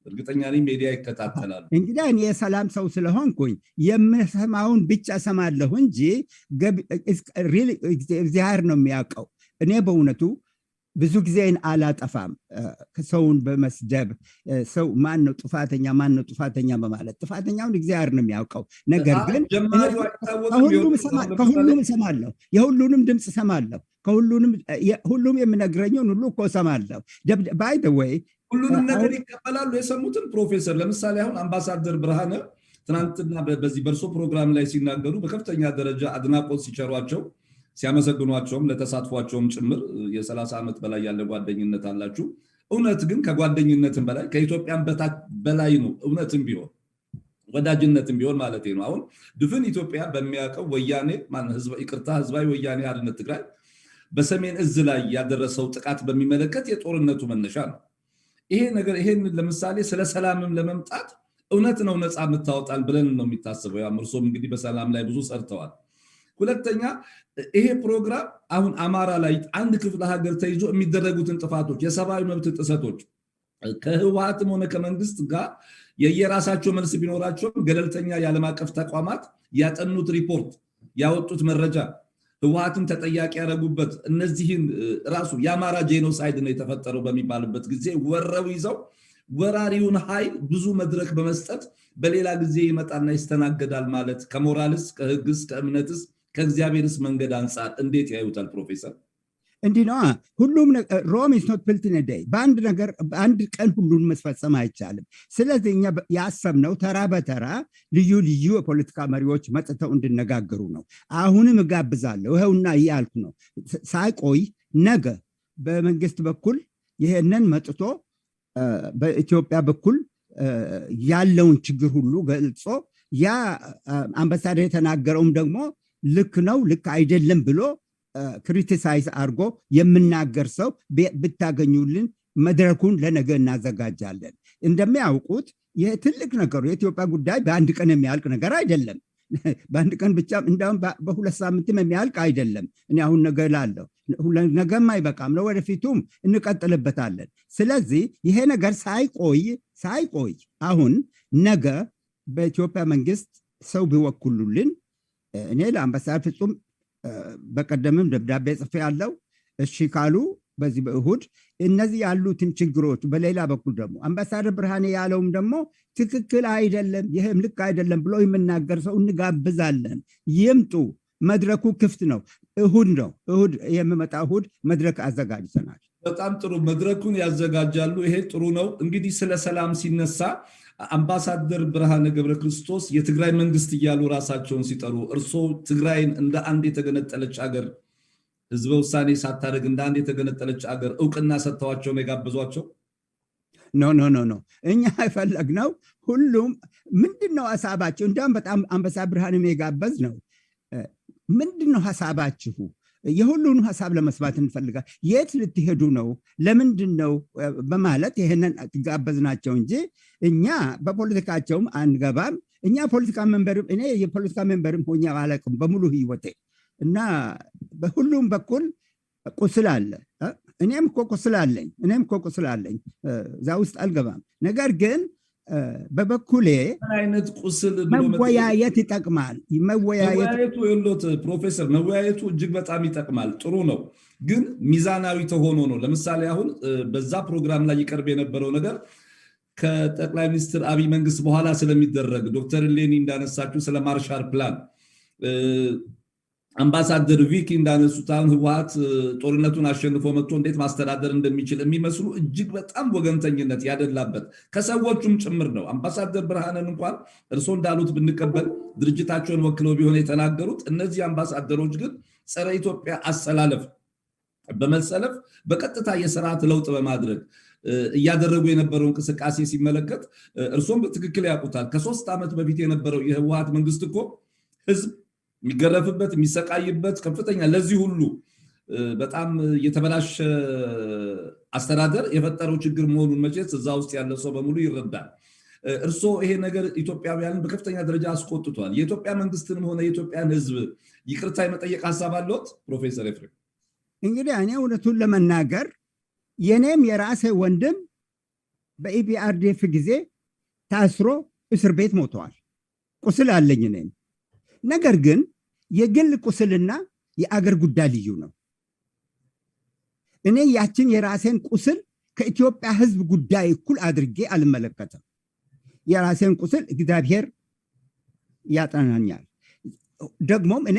እርግጠኛ ነኝ ሚዲያ ይከታተላሉ። እንግዲህ እኔ የሰላም ሰው ስለሆንኩኝ የምሰማውን ብቻ ሰማለሁ እንጂ እግዚአብሔር ነው የሚያውቀው። እኔ በእውነቱ ብዙ ጊዜን አላጠፋም። ሰውን በመስደብ ሰው ማን ነው ጥፋተኛ በማለት ጥፋተኛውን እግዚአብሔር ነው የሚያውቀው። ነገር ግን ከሁሉም እሰማለሁ፣ የሁሉንም ድምፅ እሰማለሁ፣ ሁሉም የሚነግረኝን ሁሉ እኮ እሰማለሁ። ባይ ዘ ወይ ሁሉንም ነገር ይቀበላሉ የሰሙትን። ፕሮፌሰር ለምሳሌ አሁን አምባሳደር ብርሃነ ትናንትና በዚህ በርሶ ፕሮግራም ላይ ሲናገሩ በከፍተኛ ደረጃ አድናቆት ሲቸሯቸው ሲያመሰግኗቸውም ለተሳትፏቸውም ጭምር የ30 ዓመት በላይ ያለ ጓደኝነት አላችሁ። እውነት ግን ከጓደኝነትም በላይ ከኢትዮጵያን በላይ ነው። እውነትም ቢሆን ወዳጅነትም ቢሆን ማለት ነው። አሁን ድፍን ኢትዮጵያ በሚያውቀው ወያኔ ህዝባዊ ወያኔ ሓርነት ትግራይ በሰሜን እዝ ላይ ያደረሰው ጥቃት በሚመለከት የጦርነቱ መነሻ ነው ይሄ ነገር። ይሄን ለምሳሌ ስለ ሰላምም ለመምጣት እውነት ነው ነፃ የምታወጣል ብለን ነው የሚታሰበው። ያም እርሶም እንግዲህ በሰላም ላይ ብዙ ሰርተዋል። ሁለተኛ ይሄ ፕሮግራም አሁን አማራ ላይ አንድ ክፍለ ሀገር ተይዞ የሚደረጉትን ጥፋቶች፣ የሰብአዊ መብት ጥሰቶች ከህወሓትም ሆነ ከመንግስት ጋር የየራሳቸው መልስ ቢኖራቸውም ገለልተኛ የዓለም አቀፍ ተቋማት ያጠኑት ሪፖርት ያወጡት መረጃ ህወሓትን ተጠያቂ ያደረጉበት እነዚህን ራሱ የአማራ ጄኖሳይድ ነው የተፈጠረው በሚባልበት ጊዜ ወረው ይዘው ወራሪውን ኃይል ብዙ መድረክ በመስጠት በሌላ ጊዜ ይመጣና ይስተናገዳል ማለት ከሞራልስ ከህግስ ከእምነትስ ከእግዚአብሔርስ መንገድ አንጻር እንዴት ያዩታል ፕሮፌሰር? እንዲህ ነዋ። ሁሉም ሮም ኢዝ ኖት ቢልት ኢን ኤ ዴይ። በአንድ ቀን ሁሉን መስፈጸም አይቻልም። ስለዚህ እኛ ያሰብነው ተራ በተራ ልዩ የፖለቲካ መሪዎች መጥተው እንድነጋገሩ ነው። አሁንም እጋብዛለሁ፣ ይኸውና እያልኩ ነው። ሳይቆይ ነገ በመንግስት በኩል ይሄንን መጥቶ በኢትዮጵያ በኩል ያለውን ችግር ሁሉ ገልጾ ያ አምባሳደር የተናገረውም ደግሞ ልክ ነው ልክ አይደለም ብሎ ክሪቲሳይዝ አድርጎ የምናገር ሰው ብታገኙልን መድረኩን ለነገ እናዘጋጃለን። እንደሚያውቁት ይህ ትልቅ ነገሩ የኢትዮጵያ ጉዳይ በአንድ ቀን የሚያልቅ ነገር አይደለም። በአንድ ቀን ብቻ እንዳውም በሁለት ሳምንትም የሚያልቅ አይደለም። እኔ አሁን ነገ ላለሁ ነገም አይበቃም ነው፣ ወደፊቱም እንቀጥልበታለን። ስለዚህ ይሄ ነገር ሳይቆይ አሁን ነገ በኢትዮጵያ መንግስት ሰው ቢወክሉልን እኔ ለአምባሳደር ፍጹም በቀደምም ደብዳቤ ጽፌ ያለው እሺ ካሉ በዚህ በእሁድ እነዚህ ያሉትን ችግሮች፣ በሌላ በኩል ደግሞ አምባሳደር ብርሃኔ ያለውም ደግሞ ትክክል አይደለም ይህም ልክ አይደለም ብሎ የምናገር ሰው እንጋብዛለን። ይምጡ፣ መድረኩ ክፍት ነው። እሁድ የሚመጣ እሁድ መድረክ አዘጋጅተናል። በጣም ጥሩ፣ መድረኩን ያዘጋጃሉ። ይሄ ጥሩ ነው። እንግዲህ ስለ ሰላም ሲነሳ አምባሳደር ብርሃነ ገብረ ክርስቶስ የትግራይ መንግስት እያሉ ራሳቸውን ሲጠሩ እርሶ ትግራይን እንደ አንድ የተገነጠለች ሀገር ህዝበ ውሳኔ ሳታደርግ እንደ አንድ የተገነጠለች ሀገር እውቅና ሰጥተዋቸው ነው የጋበዟቸው? ኖ እኛ የፈለግነው ሁሉም ምንድነው ሀሳባቸው? እንዲያውም በጣም አምባሳደር ብርሃንም የጋበዝ ነው። ምንድነው ሀሳባችሁ? የሁሉንም ሀሳብ ለመስማት እንፈልጋል። የት ልትሄዱ ነው? ለምንድን ነው በማለት ይሄንን ጋበዝናቸው እንጂ እኛ በፖለቲካቸውም አንገባም። እኛ እኔ የፖለቲካ ሜምበርም ሆኜ አላውቅም በሙሉ ህይወቴ እና በሁሉም በኩል ቁስል አለ። እኔም እኮ ቁስል አለኝ። እዛ ውስጥ አልገባም። ነገር ግን በበኩሌ አይነት ቁስል መወያየት ይጠቅማል። ፕሮፌሰር መወያየቱ እጅግ በጣም ይጠቅማል፣ ጥሩ ነው። ግን ሚዛናዊ ተሆኖ ነው። ለምሳሌ አሁን በዛ ፕሮግራም ላይ ይቀርብ የነበረው ነገር ከጠቅላይ ሚኒስትር አብይ መንግስት በኋላ ስለሚደረግ ዶክተር ሌኒ እንዳነሳችሁ ስለ ማርሻል ፕላን አምባሳደር ቪኪ እንዳነሱት አሁን ህወሓት ጦርነቱን አሸንፎ መጥቶ እንዴት ማስተዳደር እንደሚችል የሚመስሉ እጅግ በጣም ወገንተኝነት ያደላበት ከሰዎቹም ጭምር ነው። አምባሳደር ብርሃንን እንኳን እርስዎ እንዳሉት ብንቀበል ድርጅታቸውን ወክለው ቢሆን የተናገሩት፣ እነዚህ አምባሳደሮች ግን ጸረ ኢትዮጵያ አሰላለፍ በመሰለፍ በቀጥታ የስርዓት ለውጥ በማድረግ እያደረጉ የነበረው እንቅስቃሴ ሲመለከት እርስዎም በትክክል ያውቁታል። ከ3 ዓመት በፊት የነበረው የህወሓት መንግስት እኮ ህዝብ የሚገረፍበት የሚሰቃይበት ከፍተኛ ለዚህ ሁሉ በጣም የተበላሸ አስተዳደር የፈጠረው ችግር መሆኑን መቼስ እዛ ውስጥ ያለ ሰው በሙሉ ይረዳል። እርስዎ ይሄ ነገር ኢትዮጵያውያንን በከፍተኛ ደረጃ አስቆጥቷል። የኢትዮጵያ መንግስትንም ሆነ የኢትዮጵያን ህዝብ ይቅርታ የመጠየቅ ሀሳብ አለዎት ፕሮፌሰር ኤፍሬም? እንግዲህ እኔ እውነቱን ለመናገር የኔም የራሴ ወንድም በኢፒአርዲኤፍ ጊዜ ታስሮ እስር ቤት ሞተዋል። ቁስል አለኝ እኔም። ነገር ግን የግል ቁስልና የአገር ጉዳይ ልዩ ነው። እኔ ያችን የራሴን ቁስል ከኢትዮጵያ ህዝብ ጉዳይ እኩል አድርጌ አልመለከተም። የራሴን ቁስል እግዚአብሔር ያጠናኛል። ደግሞም እኔ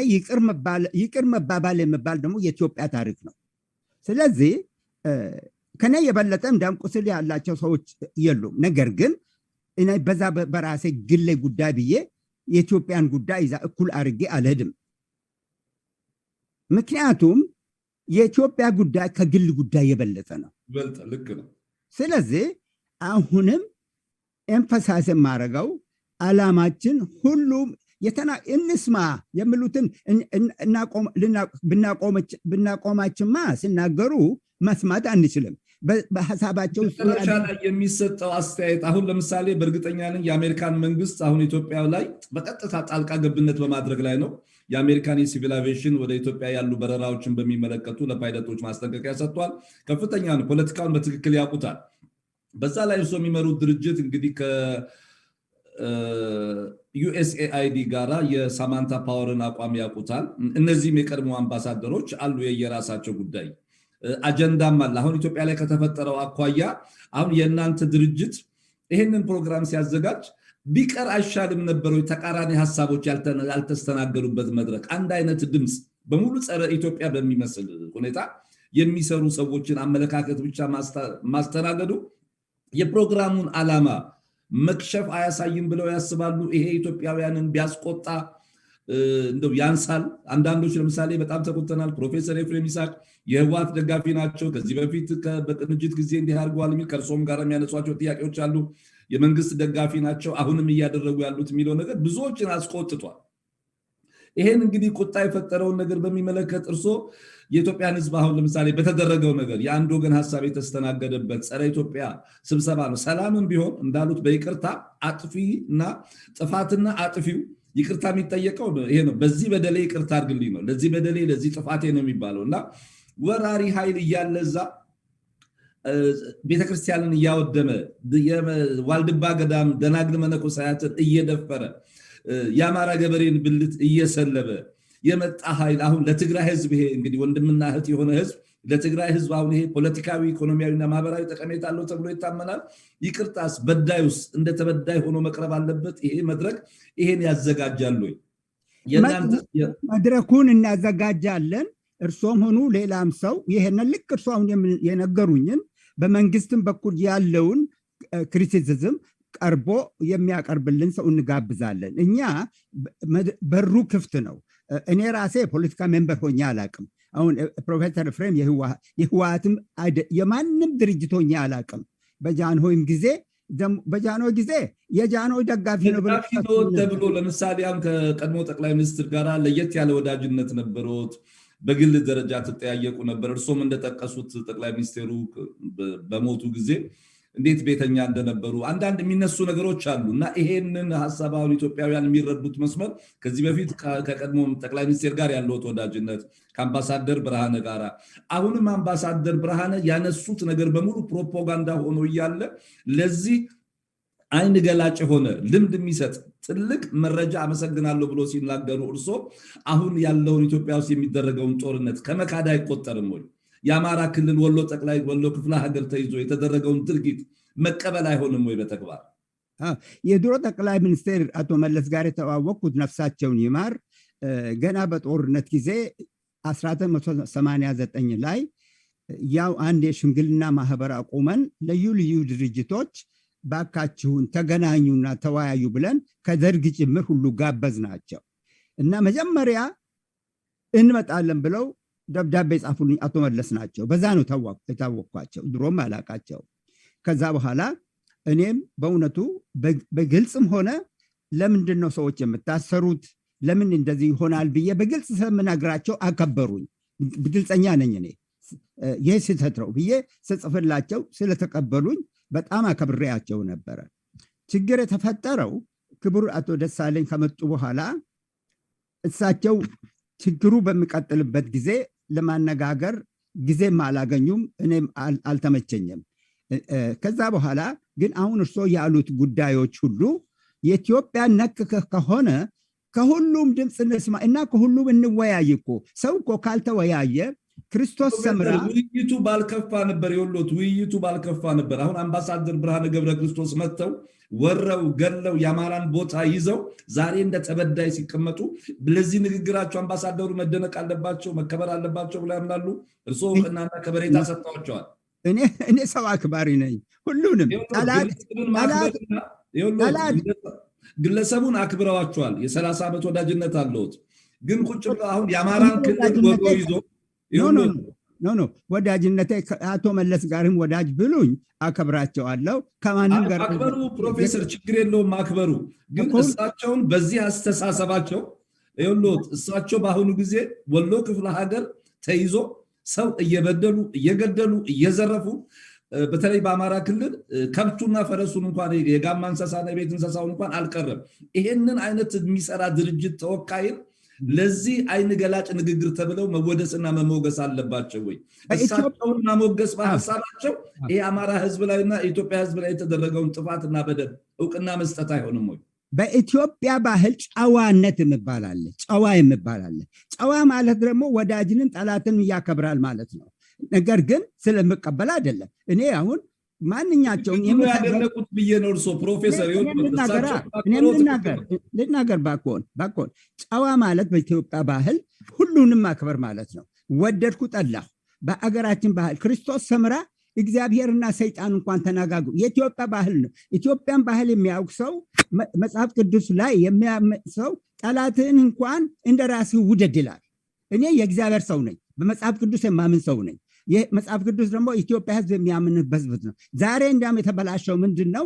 ይቅር መባባል የሚባል ደግሞ የኢትዮጵያ ታሪክ ነው። ስለዚህ ከኔ የበለጠ እንዳም ቁስል ያላቸው ሰዎች የሉም። ነገር ግን እኔ በዛ በራሴ ግሌ ጉዳይ ብዬ የኢትዮጵያን ጉዳይ ይዛ እኩል አድርጌ አልሄድም። ምክንያቱም የኢትዮጵያ ጉዳይ ከግል ጉዳይ የበለጠ ነው። ልክ ነው። ስለዚህ አሁንም ኤምፋሳይዝ የማደርገው ዓላማችን ሁሉም እንስማ የሚሉትን ብናቆማችማ ሲናገሩ መስማት አንችልም። በሐሳባቸው መጨረሻ ላይ የሚሰጠው አስተያየት አሁን ለምሳሌ በእርግጠኛ ነኝ የአሜሪካን መንግስት አሁን ኢትዮጵያ ላይ በቀጥታ ጣልቃ ገብነት በማድረግ ላይ ነው። የአሜሪካን የሲቪል አቪዬሽን ወደ ኢትዮጵያ ያሉ በረራዎችን በሚመለከቱ ለፓይለቶች ማስጠንቀቂያ ሰጥቷል። ከፍተኛ ነው። ፖለቲካውን በትክክል ያውቁታል። በዛ ላይ እርሶ የሚመሩት ድርጅት እንግዲህ ከዩኤስኤአይዲ ጋራ የሳማንታ ፓወርን አቋም ያውቁታል። እነዚህም የቀድሞ አምባሳደሮች አሉ የየራሳቸው ጉዳይ አጀንዳም አለ። አሁን ኢትዮጵያ ላይ ከተፈጠረው አኳያ አሁን የእናንተ ድርጅት ይህንን ፕሮግራም ሲያዘጋጅ ቢቀር አይሻልም ነበር ወይ? ተቃራኒ ሀሳቦች ያልተስተናገዱበት መድረክ፣ አንድ አይነት ድምፅ በሙሉ ጸረ ኢትዮጵያ በሚመስል ሁኔታ የሚሰሩ ሰዎችን አመለካከት ብቻ ማስተናገዱ የፕሮግራሙን ዓላማ መክሸፍ አያሳይም ብለው ያስባሉ? ይሄ ኢትዮጵያውያንን ቢያስቆጣ እንደው ያንሳል? አንዳንዶች ለምሳሌ በጣም ተቆጥተናል። ፕሮፌሰር ኤፍሬም ይስሐቅ የህወሓት ደጋፊ ናቸው። ከዚህ በፊት በቅንጅት ጊዜ እንዲህ አድርገዋል የሚል ከእርሶም ጋር የሚያነሷቸው ጥያቄዎች አሉ። የመንግስት ደጋፊ ናቸው አሁንም እያደረጉ ያሉት የሚለው ነገር ብዙዎችን አስቆጥቷል። ይሄን እንግዲህ ቁጣ የፈጠረውን ነገር በሚመለከት እርሶ የኢትዮጵያን ህዝብ አሁን ለምሳሌ በተደረገው ነገር የአንድ ወገን ሀሳብ የተስተናገደበት ጸረ ኢትዮጵያ ስብሰባ ነው። ሰላምን ቢሆን እንዳሉት በይቅርታ አጥፊና ጥፋትና አጥፊው ይቅርታ የሚጠየቀው ይሄ ነው። በዚህ በደሌ ይቅርታ አድርግልኝ ነው፣ ለዚህ በደሌ ለዚህ ጥፋቴ ነው የሚባለው እና ወራሪ ኃይል እያለዛ ቤተክርስቲያንን እያወደመ የዋልድባ ገዳም ደናግል መነኮሳያትን እየደፈረ የአማራ ገበሬን ብልት እየሰለበ የመጣ ኃይል አሁን ለትግራይ ህዝብ ይሄ እንግዲህ ወንድምና እህት የሆነ ህዝብ ለትግራይ ህዝብ አሁን ይሄ ፖለቲካዊ ኢኮኖሚያዊና ማህበራዊ ጠቀሜታ አለው ተብሎ ይታመናል። ይቅርታስ በዳዩስ እንደ ተበዳይ ሆኖ መቅረብ አለበት። ይሄ መድረክ ይሄን ያዘጋጃል ወይ? መድረኩን እናዘጋጃለን። እርሶም ሆኑ ሌላም ሰው ይሄንን ልክ እርሶ አሁን የነገሩኝን በመንግስትም በኩል ያለውን ክሪቲሲዝም ቀርቦ የሚያቀርብልን ሰው እንጋብዛለን። እኛ በሩ ክፍት ነው። እኔ ራሴ ፖለቲካ ሜምበር ሆኜ አላቅም። አሁን ፕሮፌሰር ኤፍሬም የህወሓትም የማንም ድርጅት ሆኜ አላቅም። በጃንሆይም ጊዜ በጃንሆይ ጊዜ የጃንሆይ ደጋፊ ነው ተብሎ ለምሳሌ አሁን ከቀድሞ ጠቅላይ ሚኒስትር ጋር ለየት ያለ ወዳጅነት ነበሮት፣ በግል ደረጃ ትጠያየቁ ነበር። እርሶም እንደጠቀሱት ጠቅላይ ሚኒስትሩ በሞቱ ጊዜ እንዴት ቤተኛ እንደነበሩ አንዳንድ የሚነሱ ነገሮች አሉ እና ይሄንን ሀሳብ አሁን ኢትዮጵያውያን የሚረዱት መስመር ከዚህ በፊት ከቀድሞ ጠቅላይ ሚኒስትር ጋር ያለው ወዳጅነት ከአምባሳደር ብርሃነ ጋር አሁንም አምባሳደር ብርሃነ ያነሱት ነገር በሙሉ ፕሮፓጋንዳ ሆኖ እያለ ለዚህ አይን ገላጭ የሆነ ልምድ የሚሰጥ ትልቅ መረጃ አመሰግናለሁ ብሎ ሲናገሩ እርሶ አሁን ያለውን ኢትዮጵያ ውስጥ የሚደረገውን ጦርነት ከመካድ አይቆጠርም ወይ? የአማራ ክልል ወሎ ክፍለ ሀገር ተይዞ የተደረገውን ድርጊት መቀበል አይሆንም ወይ? በተግባር የድሮ ጠቅላይ ሚኒስትር አቶ መለስ ጋር የተዋወቅኩት ነፍሳቸውን ይማር ገና በጦርነት ጊዜ 1989 ላይ ያው አንድ የሽምግልና ማህበር አቁመን ልዩ ልዩ ድርጅቶች ባካችሁን ተገናኙና ተወያዩ ብለን ከደርግ ጭምር ሁሉ ጋበዝ ናቸው እና መጀመሪያ እንመጣለን ብለው ደብዳቤ ጻፉልኝ አቶ መለስ ናቸው። በዛ ነው የታወቅኳቸው፣ ድሮም አላቃቸው። ከዛ በኋላ እኔም በእውነቱ በግልጽም ሆነ ለምንድን ነው ሰዎች የምታሰሩት ለምን እንደዚህ ይሆናል ብዬ በግልጽ ስለምነግራቸው አከበሩኝ። ግልጸኛ ነኝ እኔ ይህ ስህተት ነው ብዬ ስጽፍላቸው ስለተቀበሉኝ በጣም አከብሬያቸው ነበረ። ችግር የተፈጠረው ክቡር አቶ ደሳለኝ ከመጡ በኋላ እሳቸው ችግሩ በሚቀጥልበት ጊዜ ለማነጋገር ጊዜም አላገኙም፣ እኔም አልተመቸኝም። ከዛ በኋላ ግን አሁን እርሶ ያሉት ጉዳዮች ሁሉ የኢትዮጵያ ነክ ከሆነ ከሁሉም ድምፅ እንስማ እና ከሁሉም እንወያይ እኮ። ሰው እኮ ካልተወያየ ክርስቶስ ሰምራ ውይይቱ ባልከፋ ነበር። የወሎት ውይይቱ ባልከፋ ነበር። አሁን አምባሳደር ብርሃነ ገብረ ክርስቶስ መጥተው ወረው ገለው የአማራን ቦታ ይዘው ዛሬ እንደ ተበዳይ ሲቀመጡ ለዚህ ንግግራቸው አምባሳደሩ መደነቅ አለባቸው፣ መከበር አለባቸው ብለው ያምናሉ? እርስዎ እውቅናና ከበሬታ ሰጥተዋቸዋል። እኔ ሰው አክባሪ ነኝ። ሁሉንም ግለሰቡን አክብረዋቸዋል። የ30 ዓመት ወዳጅነት አለዎት። ግን ቁጭ ብለው አሁን የአማራን ክልል ወሮ ይዞ ኖ ወዳጅነቴ አቶ መለስ ጋርም ወዳጅ ብሉኝ አከብራቸዋለሁ። ከማንም ጋር አክበሩ ፕሮፌሰር፣ ችግር የለውም አክበሩ። ግን እሳቸውን በዚህ አስተሳሰባቸው ይኸውልዎት፣ እሳቸው በአሁኑ ጊዜ ወሎ ክፍለ ሀገር ተይዞ ሰው እየበደሉ እየገደሉ እየዘረፉ በተለይ በአማራ ክልል ከብቱና ፈረሱን እንኳን የጋማ እንስሳና የቤት እንስሳውን እንኳን አልቀረም። ይሄንን አይነት የሚሰራ ድርጅት ተወካይን ለዚህ አይን ገላጭ ንግግር ተብለው መወደስና መሞገስ አለባቸው ወይ? እሳቸውን ማሞገስ በሐሳባቸው ይሄ አማራ ህዝብ ላይና ኢትዮጵያ ህዝብ ላይ የተደረገውን ጥፋትና በደል እውቅና መስጠት አይሆንም ወይ? በኢትዮጵያ ባህል ጨዋነት የሚባላል፣ ጨዋ የሚባላል። ጨዋ ማለት ደግሞ ወዳጅንም ጠላትን ያከብራል ማለት ነው። ነገር ግን ስለምቀበል አይደለም። እኔ አሁን ማንኛቸውም ያደረቁት ብዬ ነው። እርሶ ፕሮፌሰር ልናገር ባኮን ጨዋ ማለት በኢትዮጵያ ባህል ሁሉንም ማክበር ማለት ነው። ወደድኩ ጠላሁ በአገራችን ባህል ክርስቶስ ሰምራ እግዚአብሔርና ሰይጣን እንኳን ተነጋግሩ የኢትዮጵያ ባህል ነው። ኢትዮጵያን ባህል የሚያውቅ ሰው መጽሐፍ ቅዱስ ላይ የሚያምን ሰው ጠላትን እንኳን እንደ ራስህ ውደድ ይላል። እኔ የእግዚአብሔር ሰው ነኝ፣ በመጽሐፍ ቅዱስ የማምን ሰው ነኝ። መጽሐፍ ቅዱስ ደግሞ ኢትዮጵያ ህዝብ የሚያምንበት ነው። ዛሬ እንዲያም የተበላሸው ምንድነው?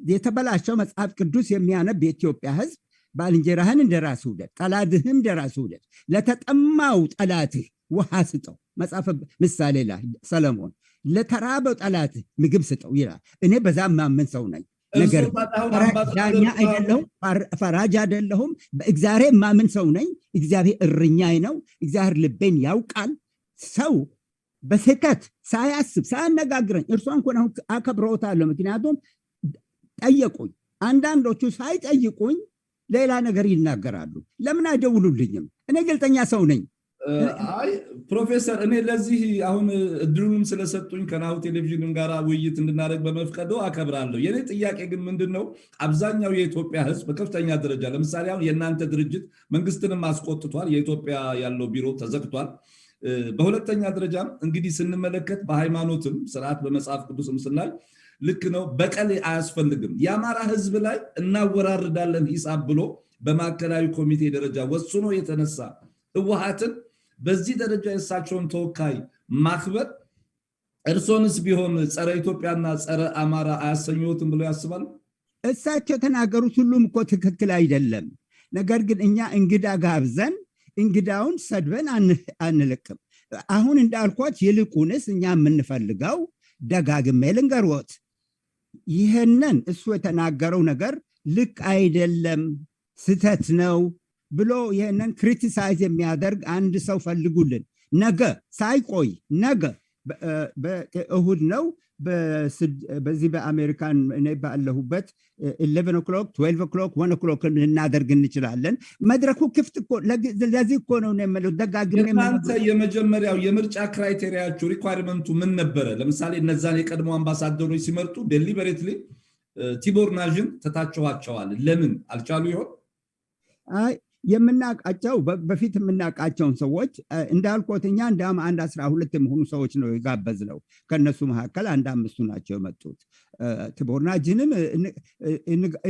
የተበላሸው መጽሐፍ ቅዱስ የሚያነብ የኢትዮጵያ ህዝብ ባልንጀራህን እንደራስህ ውደድ፣ ጠላትህም እንደራስህ ውደድ፣ ለተጠማው ጠላትህ ውሃ ስጠው። መጽሐፈ ምሳሌ ላይ ሰለሞን ለተራበው ጠላትህ ምግብ ስጠው ይላል። እኔ በዛ ማመን ሰው ነኝ። ነገር ዳኛ አይደለሁም፣ ፈራጅ አይደለሁም። በእግዚአብሔር ማመን ሰው ነኝ። እግዚአብሔር እረኛዬ ነው። እግዚአብሔር ልቤን ያውቃል። ሰው በስህተት ሳያስብ ሳያነጋግረኝ እርሷን ኮን አሁን አከብረውታለሁ። ምክንያቱም ጠየቁኝ። አንዳንዶቹ ሳይጠይቁኝ ሌላ ነገር ይናገራሉ። ለምን አይደውሉልኝም? እኔ ግልጠኛ ሰው ነኝ። አይ ፕሮፌሰር፣ እኔ ለዚህ አሁን እድሉንም ስለሰጡኝ ከናሁ ቴሌቪዥንም ጋር ውይይት እንድናደርግ በመፍቀዶ አከብራለሁ። የኔ ጥያቄ ግን ምንድነው፣ አብዛኛው የኢትዮጵያ ህዝብ በከፍተኛ ደረጃ ለምሳሌ አሁን የእናንተ ድርጅት መንግስትንም አስቆጥቷል። የኢትዮጵያ ያለው ቢሮ ተዘግቷል። በሁለተኛ ደረጃም እንግዲህ ስንመለከት በሃይማኖትም ስርዓት በመጽሐፍ ቅዱስም ስናይ ልክ ነው፣ በቀል አያስፈልግም። የአማራ ህዝብ ላይ እናወራርዳለን ሂሳብ ብሎ በማዕከላዊ ኮሚቴ ደረጃ ወስኖ የተነሳ ህወሓትን በዚህ ደረጃ የእሳቸውን ተወካይ ማክበር እርሶንስ ቢሆን ጸረ ኢትዮጵያና ጸረ አማራ አያሰኘዎትም ብሎ ያስባሉ? እሳቸው ተናገሩት ሁሉም እኮ ትክክል አይደለም። ነገር ግን እኛ እንግዳ ጋብዘን እንግዳውን ሰድበን አንልቅም። አሁን እንዳልኳት ይልቁንስ እኛ የምንፈልገው ደጋግሜ ልንገርዎት፣ ይህንን እሱ የተናገረው ነገር ልክ አይደለም፣ ስተት ነው ብሎ ይህንን ክሪቲሳይዝ የሚያደርግ አንድ ሰው ፈልጉልን። ነገ ሳይቆይ ነገ እሁድ ነው በዚህ በአሜሪካን እኔ ባለሁበት 11 o'clock 12 o'clock 1 o'clock ልናደርግ እንችላለን። መድረኩ ክፍት እኮ ለዚህ እኮ ነው የምለው። ደጋግሜ እናንተ የመጀመሪያው የምርጫ ክራይቴሪያችሁ ሪኳየርመንቱ ምን ነበረ? ለምሳሌ እነዛን የቀድሞ አምባሳደሮች ሲመርጡ ዴሊበሬትሊ ቲቦር ናዥን ተታችኋቸዋል። ለምን አልቻሉ ይሆን? አይ የምናውቃቸው በፊት የምናውቃቸውን ሰዎች እንዳልኩት እኛ እንዳውም 12 የሚሆኑ ሰዎች ነው የጋበዝነው። ከነሱ መካከል 5 ናቸው የመጡት። ትቦርናጅንም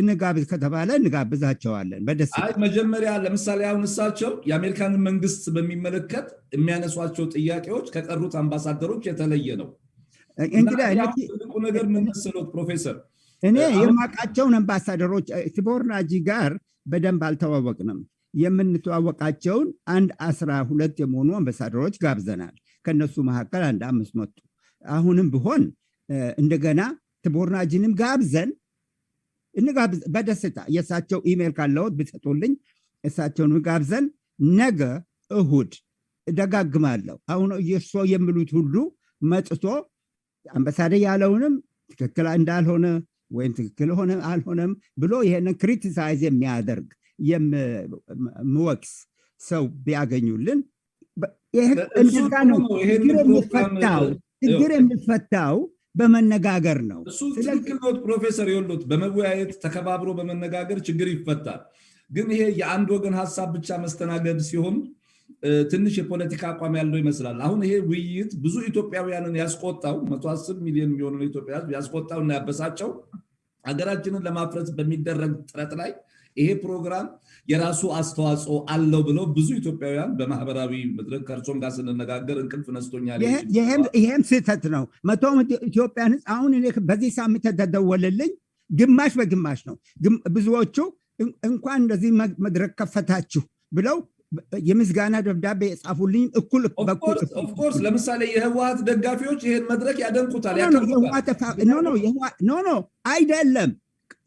እንጋብዝ ከተባለ እንጋብዛቸዋለን በደስታ። መጀመሪያ ለምሳሌ አሁን እሳቸው የአሜሪካንን መንግስት በሚመለከት የሚያነሷቸው ጥያቄዎች ከቀሩት አምባሳደሮች የተለየ ነው። እንግዲህ ትልቁ ነገር ምን መሰሎት ፕሮፌሰር፣ እኔ የማውቃቸውን አምባሳደሮች ትቦርናጅ ጋር በደንብ አልተዋወቅንም። የምንተዋወቃቸውን 12 የሚሆኑ አምባሳደሮች ጋብዘናል። ከነሱ መካከል 5 መጡ። አሁንም ቢሆን እንደገና ትቦርናጅንም ጋብዘን በደስታ የእሳቸው ኢሜል ካለዎት ብትሰጡልኝ እሳቸውን ጋብዘን ነገ እሁድ እደጋግማለሁ አሁን እርሶ የሚሉት ሁሉ መጥቶ አምባሳደር ያለውንም ትክክል እንዳልሆነ ወይም ትክክል ሆነ አልሆነም ብሎ ይሄንን ክሪቲሳይዝ የሚያደርግ የምወቅስ ሰው ቢያገኙልን እንደዛ ነው ችግር የሚፈታው በመነጋገር ነው። እሱ ትክክል ነው ፕሮፌሰር። ይኸውልዎት በመወያየት ተከባብሮ በመነጋገር ችግር ይፈታል። ግን ይሄ የአንድ ወገን ሀሳብ ብቻ መስተናገድ ሲሆን ትንሽ የፖለቲካ አቋም ያለው ይመስላል። አሁን ይሄ ውይይት ብዙ ኢትዮጵያውያንን ያስቆጣው 110 ሚሊዮን የሚሆኑ ኢትዮጵያ ያስቆጣው እና ያበሳጨው ሀገራችንን ለማፍረስ በሚደረግ ጥረት ላይ ይሄ ፕሮግራም የራሱ አስተዋጽኦ አለው ብለው ብዙ ኢትዮጵያውያን በማህበራዊ መድረክ ከእርሶም ጋር ስንነጋገር እንቅልፍ ነስቶኛል። ይሄም ስህተት ነው። 100 ኢትዮጵያን አሁን እኔ በዚህ ሳምንት ተደወለልኝ፣ ግማሽ በግማሽ ነው። ብዙዎቹ እንኳን እንደዚህ መድረክ ከፈታችሁ ብለው የምስጋና ደብዳቤ የጻፉልኝ እኩል በኩል ኦፍኮርስ ለምሳሌ የህወሓት ደጋፊዎች ይሄን መድረክ ያደንቁታል። ኖ አይደለም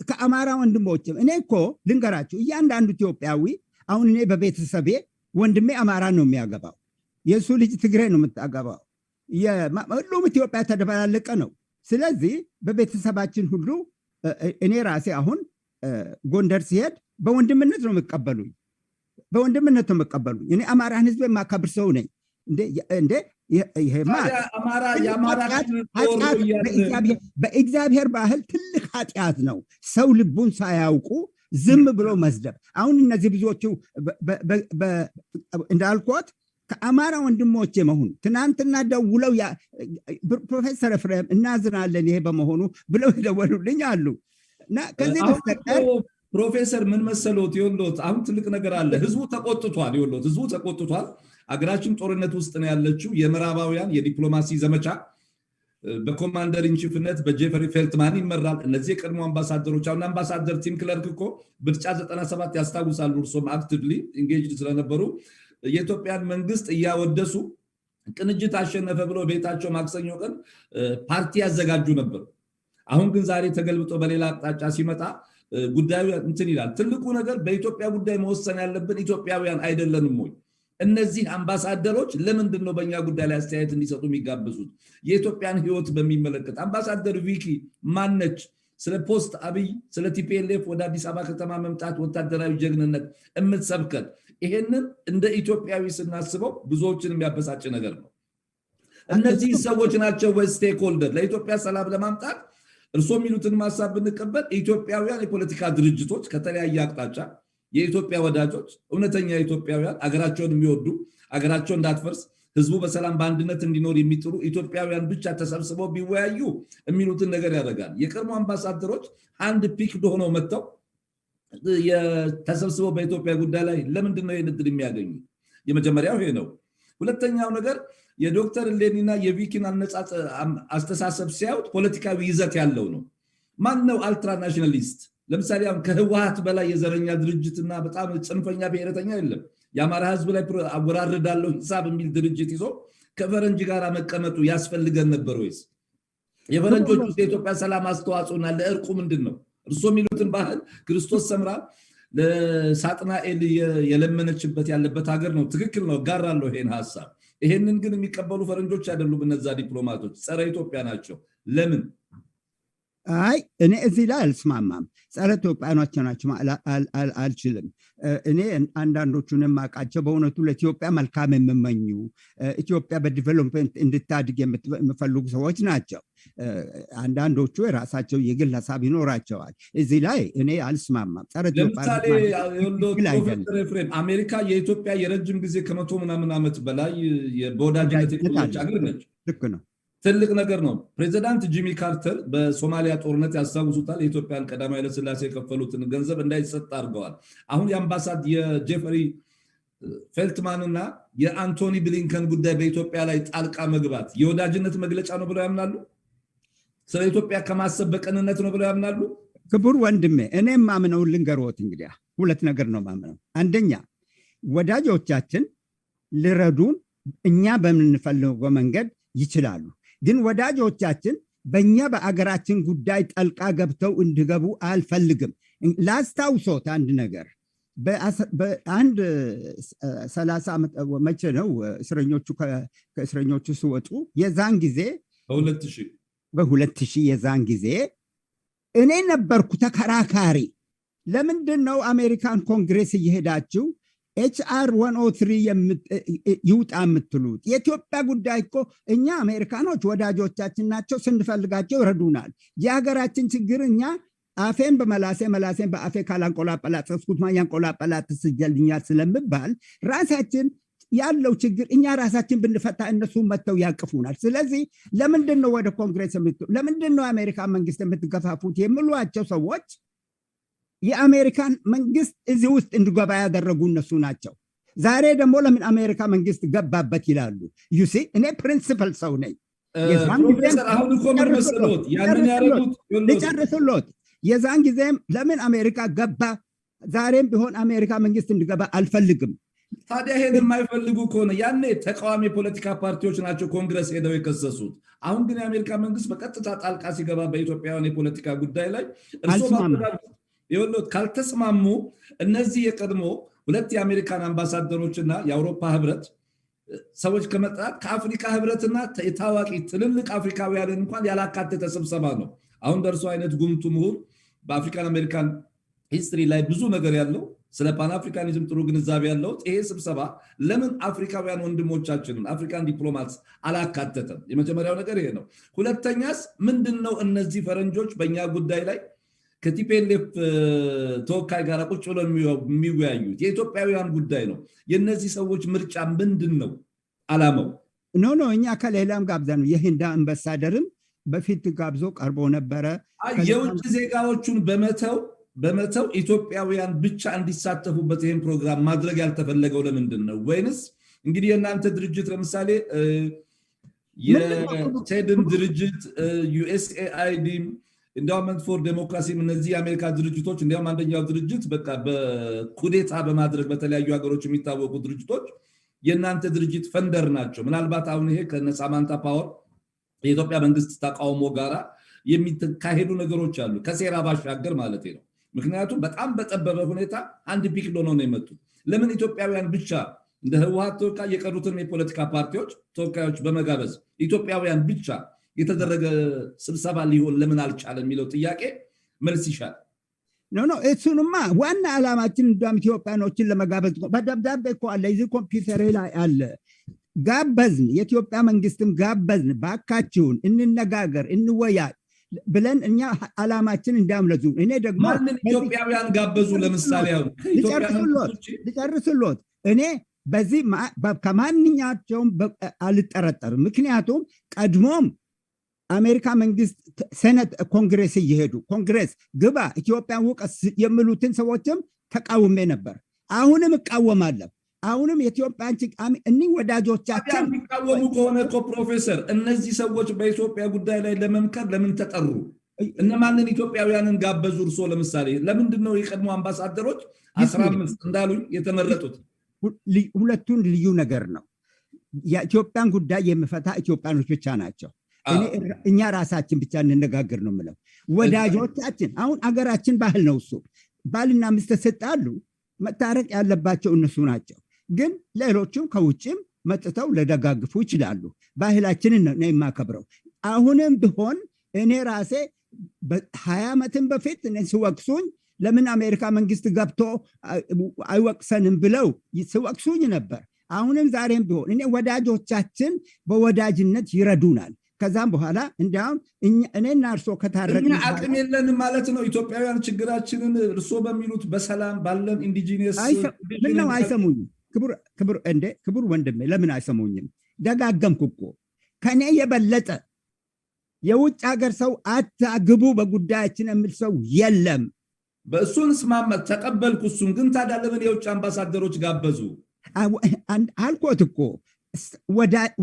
ከአማራ ወንድሞችም እኔ እኮ ልንገራችሁ እያንዳንዱ ኢትዮጵያዊ አሁን እኔ በቤተሰቤ ወንድሜ አማራ ነው የሚያገባው፣ የእሱ ልጅ ትግሬ ነው የምታገባው፣ ሁሉም ኢትዮጵያ ተደበላለቀ ነው። ስለዚህ በቤተሰባችን ሁሉ እኔ ራሴ አሁን ጎንደር ሲሄድ በወንድምነት ነው የምቀበሉኝ፣ በወንድምነት ነው የምቀበሉኝ። እኔ አማራን ህዝብ የማከብር ሰው ነኝ። በእግዚአብሔር ባህል ትልቅ ኃጢአት ነው ሰው ልቡን ሳያውቁ ዝም ብሎ መስደብ። አሁን እነዚህ ብዙዎቹ እንዳልኩት ከአማራ ወንድሞቼ መሆኑ ትናንትና ደውለው ፕሮፌሰር ኤፍሬም እናዝናለን ይሄ በመሆኑ ብለው የደወሉልኝ አሉ። እና ከዚህ በስተቀር ፕሮፌሰር ምን መሰሎት፣ ይኸውልዎት አሁን ትልቅ ነገር አለ። ህዝቡ ተቆጥቷል። ይኸውልዎት ህዝቡ ተቆጥቷል። አገራችን ጦርነት ውስጥ ነው ያለችው። የምዕራባውያን የዲፕሎማሲ ዘመቻ በኮማንደር ኢንቺፍነት በጄፈሪ ፌልትማን ይመራል። እነዚህ የቀድሞ አምባሳደሮች አሁን አምባሳደር ቲም ክለርክ እኮ ምርጫ 97 ያስታውሳሉ። እርሶም አክቲቭሊ ኢንጌጅድ ስለነበሩ የኢትዮጵያን መንግስት እያወደሱ ቅንጅት አሸነፈ ብሎ ቤታቸው ማክሰኞ ቀን ፓርቲ ያዘጋጁ ነበር። አሁን ግን ዛሬ ተገልብጦ በሌላ አቅጣጫ ሲመጣ ጉዳዩ እንትን ይላል። ትልቁ ነገር በኢትዮጵያ ጉዳይ መወሰን ያለብን ኢትዮጵያውያን አይደለንም ወይ? እነዚህ አምባሳደሮች ለምንድን ነው በእኛ ጉዳይ ላይ አስተያየት እንዲሰጡ የሚጋበዙት? የኢትዮጵያን ህይወት በሚመለከት አምባሳደር ቪኪ ማነች? ስለ ፖስት አብይ ስለ ቲፒኤልኤፍ ወደ አዲስ አበባ ከተማ መምጣት ወታደራዊ ጀግንነት የምትሰብከት ይሄንን እንደ ኢትዮጵያዊ ስናስበው ብዙዎችን የሚያበሳጭ ነገር ነው። እነዚህ ሰዎች ናቸው ስቴክ ሆልደር ለኢትዮጵያ ሰላም ለማምጣት እርሶ የሚሉትን ማሳብ ብንቀበል ኢትዮጵያውያን የፖለቲካ ድርጅቶች ከተለያየ አቅጣጫ የኢትዮጵያ ወዳጆች እውነተኛ ኢትዮጵያውያን አገራቸውን የሚወዱ አገራቸው እንዳትፈርስ ህዝቡ በሰላም በአንድነት እንዲኖር የሚጥሩ ኢትዮጵያውያን ብቻ ተሰብስበው ቢወያዩ የሚሉትን ነገር ያደርጋል። የቀድሞ አምባሳደሮች አንድ ፒክ ሆነው መጥተው ተሰብስበው በኢትዮጵያ ጉዳይ ላይ ለምንድን ነው ይህን ዕድል የሚያገኙ? የመጀመሪያው ይሄ ነው። ሁለተኛው ነገር የዶክተር ሌኒና የቪኪን አስተሳሰብ ሲያዩት ፖለቲካዊ ይዘት ያለው ነው። ማን ነው አልትራናሽናሊስት? ለምሳሌ ከህወሓት በላይ የዘረኛ ድርጅትና በጣም ጽንፈኛ ብሔረተኛ የለም። የአማራ ህዝብ ላይ አወራርዳለሁ ሂሳብ የሚል ድርጅት ይዞ ከፈረንጅ ጋር መቀመጡ ያስፈልገን ነበር ወይስ? የፈረንጆች ውስጥ የኢትዮጵያ ሰላም አስተዋጽኦና ለእርቁ ምንድን ነው? እርሶ የሚሉትን ባህል ክርስቶስ ሰምራ ለሳጥናኤል የለመነችበት ያለበት ሀገር ነው። ትክክል ነው፣ ጋራለሁ ይሄን ሀሳብ። ይሄንን ግን የሚቀበሉ ፈረንጆች አይደሉም። እነዛ ዲፕሎማቶች ጸረ ኢትዮጵያ ናቸው። ለምን? አይ እኔ እዚህ ላይ አልስማማም። ጸረ ኢትዮጵያኖች ናቸው አልችልም። እኔ አንዳንዶቹን የማውቃቸው በእውነቱ ለኢትዮጵያ መልካም የሚመኙ ኢትዮጵያ በዲቨሎፕመንት እንድታድግ የሚፈልጉ ሰዎች ናቸው። አንዳንዶቹ የራሳቸው የግል ሀሳብ ይኖራቸዋል። እዚህ ላይ እኔ አልስማማም። ጸረ ለምሳሌ ፕሮፌሰር ኤፍሬም አሜሪካ የኢትዮጵያ የረጅም ጊዜ ከ100 ምናምን ዓመት በላይ በወዳጅነት የቆየች ሀገር ነች። ልክ ነው። ትልቅ ነገር ነው። ፕሬዚዳንት ጂሚ ካርተር በሶማሊያ ጦርነት ያስታውሱታል። የኢትዮጵያን ቀዳማዊ ኃይለ ሥላሴ የከፈሉትን ገንዘብ እንዳይሰጥ አድርገዋል። አሁን የአምባሳድ የጄፈሪ ፌልትማንና የአንቶኒ ብሊንከን ጉዳይ በኢትዮጵያ ላይ ጣልቃ መግባት የወዳጅነት መግለጫ ነው ብለው ያምናሉ? ስለ ኢትዮጵያ ከማሰብ በቀንነት ነው ብለው ያምናሉ? ክቡር ወንድሜ እኔም ማምነው ልንገሮት። እንግዲህ ሁለት ነገር ነው ማምነው። አንደኛ ወዳጆቻችን ሊረዱን እኛ በምንፈልገው መንገድ ይችላሉ። ግን ወዳጆቻችን በእኛ በአገራችን ጉዳይ ጠልቃ ገብተው እንዲገቡ አልፈልግም። ላስታውሶት አንድ ነገር በአንድ 30 ዓመት መቼ ነው ከእስረኞቹ ሲወጡ የዛን ጊዜ በ2000 የዛን ጊዜ እኔ ነበርኩ ተከራካሪ። ለምንድን ነው አሜሪካን ኮንግሬስ እየሄዳችሁ HR 103 ይውጣ የምትሉት? የኢትዮጵያ ጉዳይ እኮ እኛ አሜሪካኖች ወዳጆቻችን ናቸው፣ ስንፈልጋቸው ይረዱናል። የሀገራችን ችግር እኛ አፌን መላሴን በአፌ ካላንቆላጳላጠስኩት ማያንቆላጳላጥስ ይገኛል ስለምባል ራሳችን ያለው ችግር እኛ ራሳችን ብንፈታ እነሱ መጥተው ያቅፉናል። ስለዚህ ለምንድን ነው ወደ ኮንግሬስ ለምንድን ነው አሜሪካ መንግስት የምትገፋፉት የሚሏቸው ሰዎች የአሜሪካን መንግስት እዚህ ውስጥ እንዲገባ ያደረጉ እነሱ ናቸው። ዛሬ ደግሞ ለምን አሜሪካ መንግስት ገባበት ይላሉ? ዩሲ እኔ ፕሪንሲፕል ሰው ነኝ። ልጨርስሎት። የዛን ጊዜም ለምን አሜሪካ ገባ፣ ዛሬም ቢሆን አሜሪካ መንግስት እንዲገባ አልፈልግም። ታዲያ ይሄን የማይፈልጉ ከሆነ ያኔ ተቃዋሚ የፖለቲካ ፓርቲዎች ናቸው ኮንግረስ ሄደው የከሰሱት። አሁን ግን የአሜሪካ መንግስት በቀጥታ ጣልቃ ሲገባ በኢትዮጵያውያን የፖለቲካ ጉዳይ ላይ ካልተስማሙ እነዚህ የቀድሞ 2 የአሜሪካን አምባሳደሮችና የአውሮፓ ህብረት ሰዎች ከመጥራት ከአፍሪካ ህብረትና የታዋቂ ትልልቅ አፍሪካውያንን እንኳን ያላካተተ ስብሰባ ነው። አሁን ደርሶ አይነት ጉምቱ ምሁር በአፍሪካን አሜሪካን ሂስትሪ ላይ ብዙ ነገር ያለው ስለ ፓን አፍሪካኒዝም ጥሩ ግንዛቤ ያለው ይሄ ስብሰባ ለምን አፍሪካውያን ወንድሞቻችንን አፍሪካን ዲፕሎማትስ አላካተተም? የመጀመሪያው ነገር ይሄ ነው። ሁለተኛስ ምንድነው እነዚህ ፈረንጆች በእኛ ጉዳይ ላይ ከቲፒኤልኤፍ ተወካይ ጋር ቁጭ ብለው የሚወያዩት? የኢትዮጵያውያን ጉዳይ ነው። የነዚህ ሰዎች ምርጫ ምንድን ነው አላማው? ኖ እኛ ከሌላም ጋብዛ ነው። የህንድ አምባሳደርም በፊት ጋብዞ ቀርቦ ነበረ። የውጭ ዜጋዎቹን በመተው ኢትዮጵያውያን ብቻ እንዲሳተፉበት ይህን ፕሮግራም ማድረግ ያልተፈለገው ለምንድን ነው? ወይንስ እንግዲህ የእናንተ ድርጅት ለምሳሌ የቴድን ድርጅት USAID ኢንዳውመንት ፎር ዴሞክራሲ እነዚህ የአሜሪካ ድርጅቶች እንዲያውም አንደኛው ድርጅት በቃ በኩዴታ በማድረግ በተለያዩ ሀገሮች የሚታወቁ ድርጅቶች የእናንተ ድርጅት ፈንደር ናቸው። ምናልባት አሁን ይሄ ከነሳማንታ ፓወር የኢትዮጵያ መንግስት ተቃውሞ ጋራ የሚካሄዱ ነገሮች አሉ፣ ከሴራ ባሻገር ማለት ነው። ምክንያቱም በጣም በጠበበ ሁኔታ አንድ ፒክሎ ነው የመጡት። ለምን ኢትዮጵያውያን ብቻ እንደ ህወሓት ተወካይ የቀሩትን የፖለቲካ ፓርቲዎች ተወካዮች በመጋበዝ ኢትዮጵያውያን ብቻ የተደረገ ስብሰባ ሊሆን ለምን አልቻለም የሚለው ጥያቄ መልስ ይሻል። ኖ እሱንማ ዋና ዓላማችን እንደም ኢትዮጵያኖችን ለመጋበዝ በደብዳቤ እኮ አለ፣ እዚህ ኮምፒውተር ላይ አለ። ጋበዝን፣ የኢትዮጵያ መንግስትም ጋበዝን፣ ባካችሁን እንነጋገር እንወያይ ብለን እኛ ዓላማችን እንዳምለዙ። እኔ ደግሞ ማንን ኢትዮጵያውያን ጋበዙ? ለምሳሌ ልጨርስሎት። እኔ በዚህ ከማንኛቸውም አልጠረጠርም። ምክንያቱም ቀድሞም አሜሪካ መንግስት ሴኔት ኮንግሬስ እየሄዱ ኮንግሬስ ግባ ኢትዮጵያን ውቀስ የሚሉትን ሰዎችም ተቃውሜ ነበር። አሁንም እቃወማለሁ። አሁንም የኢትዮጵያን እኒህ ወዳጆቻችን የሚቃወሙ ከሆነ እኮ ፕሮፌሰር እነዚህ ሰዎች በኢትዮጵያ ጉዳይ ላይ ለመምከር ለምን ተጠሩ? እነማንን ኢትዮጵያውያንን ጋበዙ? እርሶ ለምሳሌ ለምንድነው የቀድሞ አምባሳደሮች 15 እንዳሉኝ የተመረጡት? ሁለቱን ልዩ ነገር ነው። የኢትዮጵያን ጉዳይ የሚፈታ ኢትዮጵያኖች ብቻ ናቸው። እኛ ራሳችን ብቻ እንነጋገር ነው የምለው። ወዳጆቻችን አሁን አገራችን ባህል ነው እሱ። ባልና ሚስት ሲጣሉ መታረቅ ያለባቸው እነሱ ናቸው። ግን ሌሎችም ከውጭም መጥተው ለደጋግፉ ይችላሉ። ባህላችንን ነው የማከብረው። አሁንም ቢሆን እኔ ራሴ 20 ዓመትን በፊት ሲወቅሱኝ ለምን አሜሪካ መንግስት ገብቶ አይወቅሰንም ብለው ሲወቅሱኝ ነበር። አሁንም ዛሬም ቢሆን እኔ ወዳጆቻችን በወዳጅነት ይረዱናል። ከዛም በኋላ እንዲያውም እኔና እርሶ ከታረቅን አቅም የለንም ማለት ነው። ኢትዮጵያውያን ችግራችንን እርሶ በሚሉት በሰላም ባለን ኢንዲጂነስ ምነው አይሰሙኝም? ክቡር ወንድሜ ለምን አይሰሙኝም? ደጋገምኩ እኮ ከኔ የበለጠ የውጭ ሀገር ሰው አታግቡ በጉዳያችን የሚል ሰው የለም። በእሱን ስማመት ተቀበልኩ። እሱን ግን ታዲያ ለምን የውጭ አምባሳደሮች ጋበዙ? አልኮት እኮ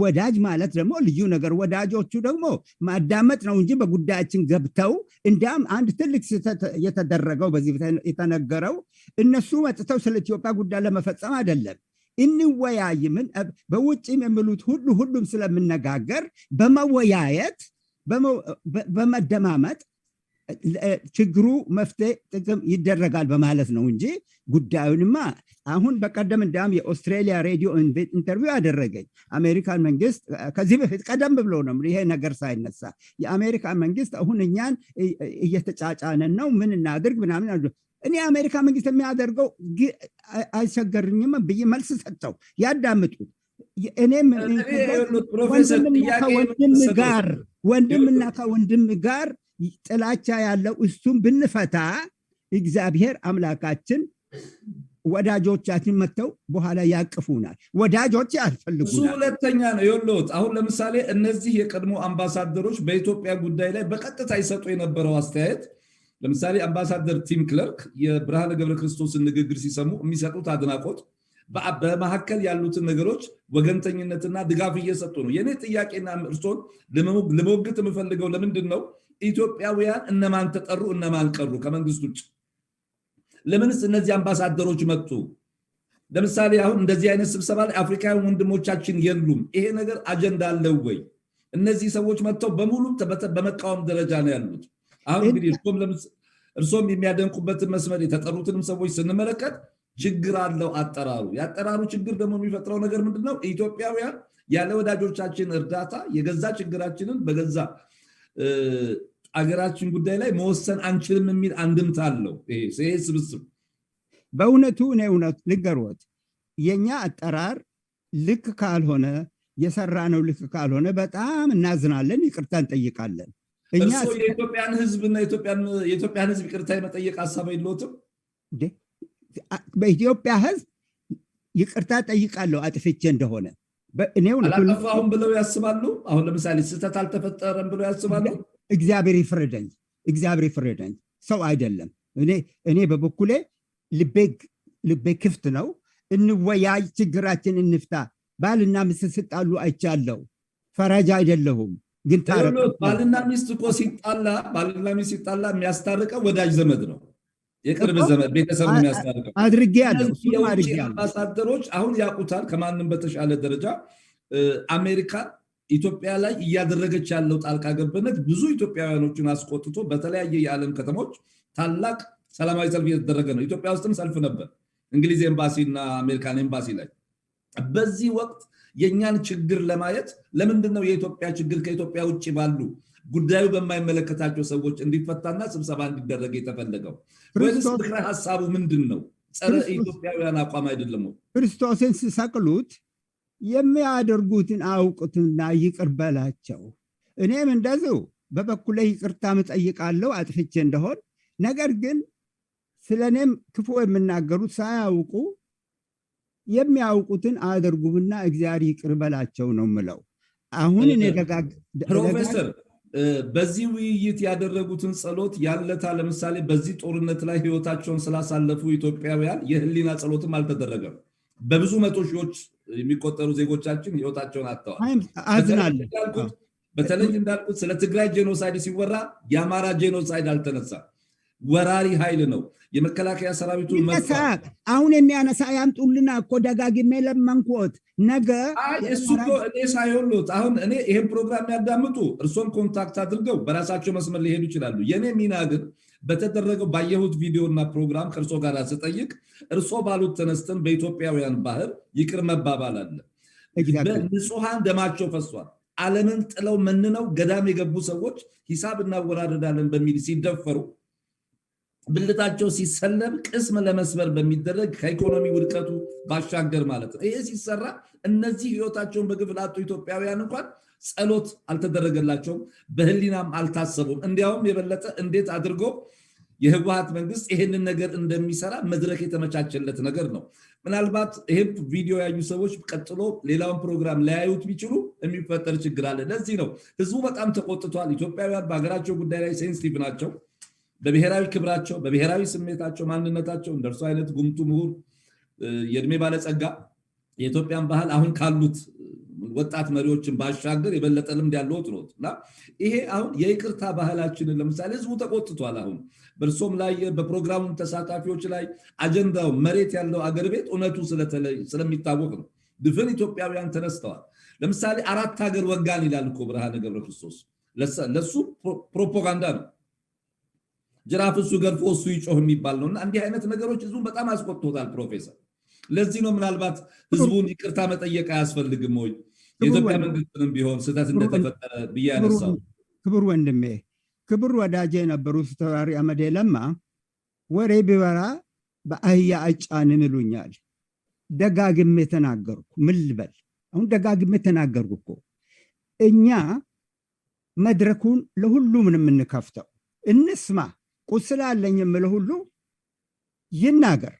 ወዳጅ ማለት ደግሞ ልዩ ነገር። ወዳጆቹ ደግሞ ማዳመጥ ነው እንጂ በጉዳያችን ገብተው እንዲያም አንድ ትልቅ ስህተት የተደረገው በዚህ የተነገረው እነሱ መጥተው ስለ ኢትዮጵያ ጉዳይ ለመፈጸም አይደለም። እንወያይ ምን በውጭም የሚሉት ሁሉም ስለምነጋገር በመወያየት በመደማመጥ ችግሩ መፍትሄ ጥቅም ይደረጋል በማለት ነው እንጂ ጉዳዩንማ አሁን በቀደም እንዲያም የኦስትሬሊያ ሬዲዮ ኢንተርቪው አደረገኝ። አሜሪካን መንግስት ከዚህ በፊት ቀደም ብሎ ነው ይሄ ነገር ሳይነሳ የአሜሪካን መንግስት አሁን እኛን እየተጫጫነን ነው ምን እናድርግ ምናምን። እኔ የአሜሪካ መንግስት የሚያደርገው አይቸገርኝም ብዬ መልስ ሰጠው። ያዳምጡት። እኔም ወንድምና ከወንድም ጋር ጥላቻ ያለው እሱም ብንፈታ እግዚአብሔር አምላካችን ወዳጆቻችን መጥተው በኋላ ያቅፉናል። ወዳጆች ያልፈልጉናል። እሱ ሁለተኛ ነው የሎት። አሁን ለምሳሌ እነዚህ የቀድሞ አምባሳደሮች በኢትዮጵያ ጉዳይ ላይ በቀጥታ ይሰጡ የነበረው አስተያየት ለምሳሌ አምባሳደር ቲም ክለርክ የብርሃነ ገብረ ክርስቶስን ንግግር ሲሰሙ የሚሰጡት አድናቆት በመካከል ያሉትን ነገሮች ወገንተኝነትና ድጋፍ እየሰጡ ነው። የኔ ጥያቄና እርሶን ለመወግት የምፈልገው ለምንድን ነው ኢትዮጵያውያን እነማን ተጠሩ እነማን ቀሩ ከመንግስት ውጭ? ለምንስ እነዚህ አምባሳደሮች መጡ? ለምሳሌ አሁን እንደዚህ አይነት ስብሰባ ላይ አፍሪካውያን ወንድሞቻችን የሉም። ይሄ ነገር አጀንዳ አለው ወይ? እነዚህ ሰዎች መጥተው በሙሉ በመቃወም ደረጃ ነው ያሉት። አሁን እንግዲህ እርሶም የሚያደንቁበትን መስመር የተጠሩትንም ሰዎች ስንመለከት ችግር አለው አጠራሩ። ያጠራሩ ችግር ደግሞ የሚፈጥረው ነገር ምንድነው? ኢትዮጵያውያን ያለ ወዳጆቻችን እርዳታ የገዛ ችግራችንን በገዛ አገራችን ጉዳይ ላይ መወሰን አንችልም የሚል አንድምታ አለው ይሄ ስብስብ። በእውነቱ እኔ እውነት ልንገርዎት፣ የኛ አጠራር ልክ ካልሆነ የሰራነው ልክ ካልሆነ በጣም እናዝናለን፣ ይቅርታ እንጠይቃለን። እርሶ የኢትዮጵያን ሕዝብና የኢትዮጵያን ሕዝብ ይቅርታ የመጠየቅ ሀሳብ የለዎትም? በኢትዮጵያ ሕዝብ ይቅርታ ጠይቃለሁ አጥፍቼ እንደሆነ። አላጠፋሁም ብለው ያስባሉ? አሁን ለምሳሌ ስህተት አልተፈጠረም ብለው ያስባሉ? እግዚአብሔር ይፍረደኝ፣ ሰው አይደለም። እኔ በበኩሌ ልቤ ክፍት ነው። እንወያይ፣ ችግራችን እንፍታ። ባልና ሚስት ሲጣሉ አይቻለሁ፣ ፈራጅ አይደለሁም። ግን ባልና ሚስት እኮ ሲጣላ የሚያስታርቀው ወዳጅ ዘመድ ነው፣ የቅርብ ዘመድ ቤተሰብ የሚያስታርቀው። አድርጌያለሁ። አምባሳደሮች አሁን ያውቁታል ከማንም በተሻለ ደረጃ አሜሪካ ኢትዮጵያ ላይ እያደረገች ያለው ጣልቃ ገብነት ብዙ ኢትዮጵያውያኖችን አስቆጥቶ በተለያየ የዓለም ከተሞች ታላቅ ሰላማዊ ሰልፍ እየተደረገ ነው። ኢትዮጵያ ውስጥም ሰልፍ ነበር፣ እንግሊዝ ኤምባሲ እና አሜሪካን ኤምባሲ ላይ። በዚህ ወቅት የእኛን ችግር ለማየት ለምንድነው የኢትዮጵያ ችግር ከኢትዮጵያ ውጭ ባሉ ጉዳዩ በማይመለከታቸው ሰዎች እንዲፈታና ስብሰባ እንዲደረግ የተፈለገው? ወይስ ምክረ ሀሳቡ ምንድን ነው? ጸረ ኢትዮጵያውያን አቋም አይደለም? ክርስቶስን ሲሰቅሉት የሚያደርጉትን አውቁትና ይቅር በላቸው። እኔም እንደዚሁ በበኩሌ ይቅርታ እጠይቃለሁ አጥፍቼ እንደሆን። ነገር ግን ስለኔም ክፉ የሚናገሩት ሳያውቁ የሚያውቁትን አያደርጉምና እግዚአብሔር ይቅር በላቸው ነው የምለው። አሁን እኔ ፕሮፌሰር በዚህ ውይይት ያደረጉትን ጸሎት ያለታ ለምሳሌ በዚህ ጦርነት ላይ ህይወታቸውን ስላሳለፉ ኢትዮጵያውያን የህሊና ጸሎትም አልተደረገም። በብዙ መቶ ሺዎች የሚቆጠሩ ዜጎቻችን ህይወታቸውን አጥተዋል። በተለይ እንዳልኩት ስለ ትግራይ ጄኖሳይድ ሲወራ የአማራ ጄኖሳይድ አልተነሳ። ወራሪ ኃይል ነው የመከላከያ ሰራዊቱ መሳቅ። አሁን የሚያነሳ ያምጡልና እኮ ደጋግሜ ለመንኮት ነገ እሱ እኮ እኔ ሳይሆኑት አሁን እኔ ይሄን ፕሮግራም ያዳምጡ እርሶን ኮንታክት አድርገው በራሳቸው መስመር ሊሄዱ ይችላሉ። የኔ ሚና ግን በተደረገው ባየሁት ቪዲዮና ፕሮግራም ከእርሶ ጋር ስጠይቅ እርሶ ባሉት ተነስተን በኢትዮጵያውያን ባህል ይቅር መባባል አለ። ንጹሃን ደማቸው ፈሷል። ዓለምን ጥለው መንነው ገዳም የገቡ ሰዎች ሂሳብ እናወራረዳለን በሚል ሲደፈሩ ብልታቸው ሲሰለብ ቅስም ለመስበር በሚደረግ ከኢኮኖሚ ውድቀቱ ባሻገር ማለት ነው። ይሄ ሲሰራ እነዚህ ህይወታቸውን በግፍ ላጡ ኢትዮጵያውያን እንኳን ጸሎት አልተደረገላቸውም፣ በህሊናም አልታሰቡም። እንዲያውም የበለጠ እንዴት አድርጎ የህወሓት መንግስት ይሄንን ነገር እንደሚሰራ መድረክ የተመቻቸለት ነገር ነው። ምናልባት ይሄ ቪዲዮ ያዩ ሰዎች ቀጥሎ ሌላውን ፕሮግራም ላያዩት ቢችሉ የሚፈጠር ችግር አለ። ለዚህ ነው ህዝቡ በጣም ተቆጥቷል። ኢትዮጵያውያን በሀገራቸው ጉዳይ ላይ ሴንሲቲቭ ናቸው። በብሔራዊ ክብራቸው፣ በብሔራዊ ስሜታቸው፣ ማንነታቸው እንደርሱ አይነት ጉምቱ ምሁር የእድሜ ባለጸጋ የኢትዮጵያን ባህል አሁን ካሉት ወጣት መሪዎችን ባሻገር የበለጠ ልምድ ያለውት ነው እና ይሄ አሁን የይቅርታ ባህላችንን ለምሳሌ ህዝቡ ተቆጥቷል። አሁን በእርሶም ላይ በፕሮግራሙ ተሳታፊዎች ላይ አጀንዳው መሬት ያለው አገር ቤት እውነቱ ስለሚታወቅ ነው። ድፍን ኢትዮጵያውያን ተነስተዋል። ለምሳሌ 4 ሀገር ወጋን ይላል እኮ ብርሃነ ገብረ ክርስቶስ። ለሱ ፕሮፓጋንዳ ነው። ጅራፍ እሱ ገርፎ እሱ ይጮህ የሚባል ነውና እንዲህ አይነት ነገሮች ህዝቡን በጣም አስቆጥቶታል ፕሮፌሰር። ለዚህ ነው ምናልባት ህዝቡን ይቅርታ መጠየቅ አያስፈልግም ወይ የኢትዮጵያ መንግስትንም ቢሆን ስህተት እንደተፈጠረ ብዬ ያነሳው። ክቡር ወንድሜ፣ ክቡር ወዳጄ የነበሩት ተወራሪ አመዴ ለማ ወሬ ቢበራ በአህያ አይጫንም ይሉኛል። ደጋግሜ ተናገርኩ። ምን ልበል አሁን? ደጋግሜ ተናገርኩ እኮ። እኛ መድረኩን ለሁሉም የምንከፍተው እንስማ። ቁስል አለኝ የምለው ሁሉ ይናገር።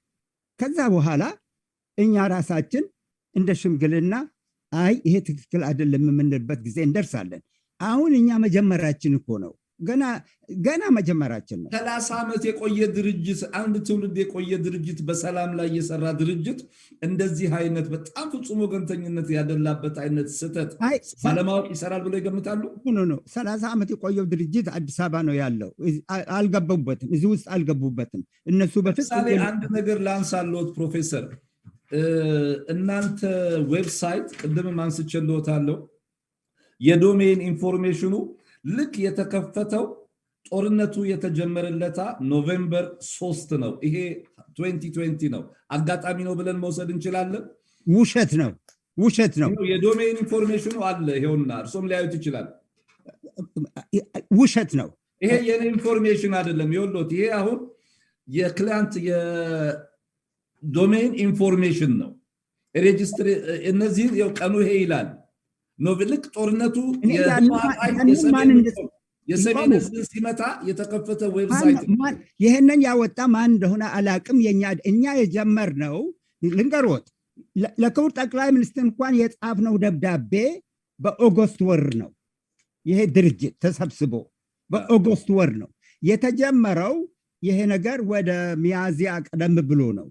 ከዛ በኋላ እኛ ራሳችን እንደ ሽምግልና አይ ይሄ ትክክል አይደለም የምንልበት ጊዜ እንደርሳለን። አሁን እኛ መጀመራችን እኮ ነው። ገና መጀመራችን ነው። 30 ዓመት የቆየ ድርጅት፣ አንድ ትውልድ የቆየ ድርጅት፣ በሰላም ላይ የሰራ ድርጅት እንደዚህ አይነት በጣም ፍጹም ወገንተኝነት ያደላበት አይነት ስህተት ባለማወቅ ይሰራል ብሎ ይገምታሉ? ኖ 30 ዓመት የቆየው ድርጅት አዲስ አበባ ነው ያለው። አልገቡበትም፣ እዚህ ውስጥ አልገቡበትም እነሱ። በምሳሌ አንድ ነገር ላንሳለዎት ፕሮፌሰር፣ እናንተ ዌብሳይት ቅድምም አንስቼልዎታለሁ። የዶሜን ኢንፎርሜሽኑ ልክ የተከፈተው ጦርነቱ የተጀመረለታ ኖቬምበር 3 ነው። ይሄ 2020 ነው። አጋጣሚ ነው ብለን መውሰድ እንችላለን? ውሸት ነው፣ ውሸት ነው። የዶሜን ኢንፎርሜሽኑ አለ፣ ይሄውና እርሶም ሊያዩት ይችላል። ውሸት ነው። ይሄ የኔ ኢንፎርሜሽን አይደለም። ይኸውልዎት፣ ይሄ አሁን የክላይንት የዶሜን ኢንፎርሜሽን ነው። ሬጅስትሪ እነዚህን ያው ቀኑ ይሄ ይላል። ልክ ጦርነቱ የሰሜን ህዝብን ሲመታ የተከፈተ ዌብሳይት። ይህንን ያወጣ ማን እንደሆነ አላቅም። እኛ የጀመርነው ልንገሮት፣ ለክቡር ጠቅላይ ሚኒስትር እንኳን የጻፍነው ደብዳቤ በኦገስት ወር ነው። ይሄ ድርጅት ተሰብስቦ በኦገስት ወር ነው የተጀመረው። ይሄ ነገር ወደ ሚያዝያ ቀደም ብሎ ነው።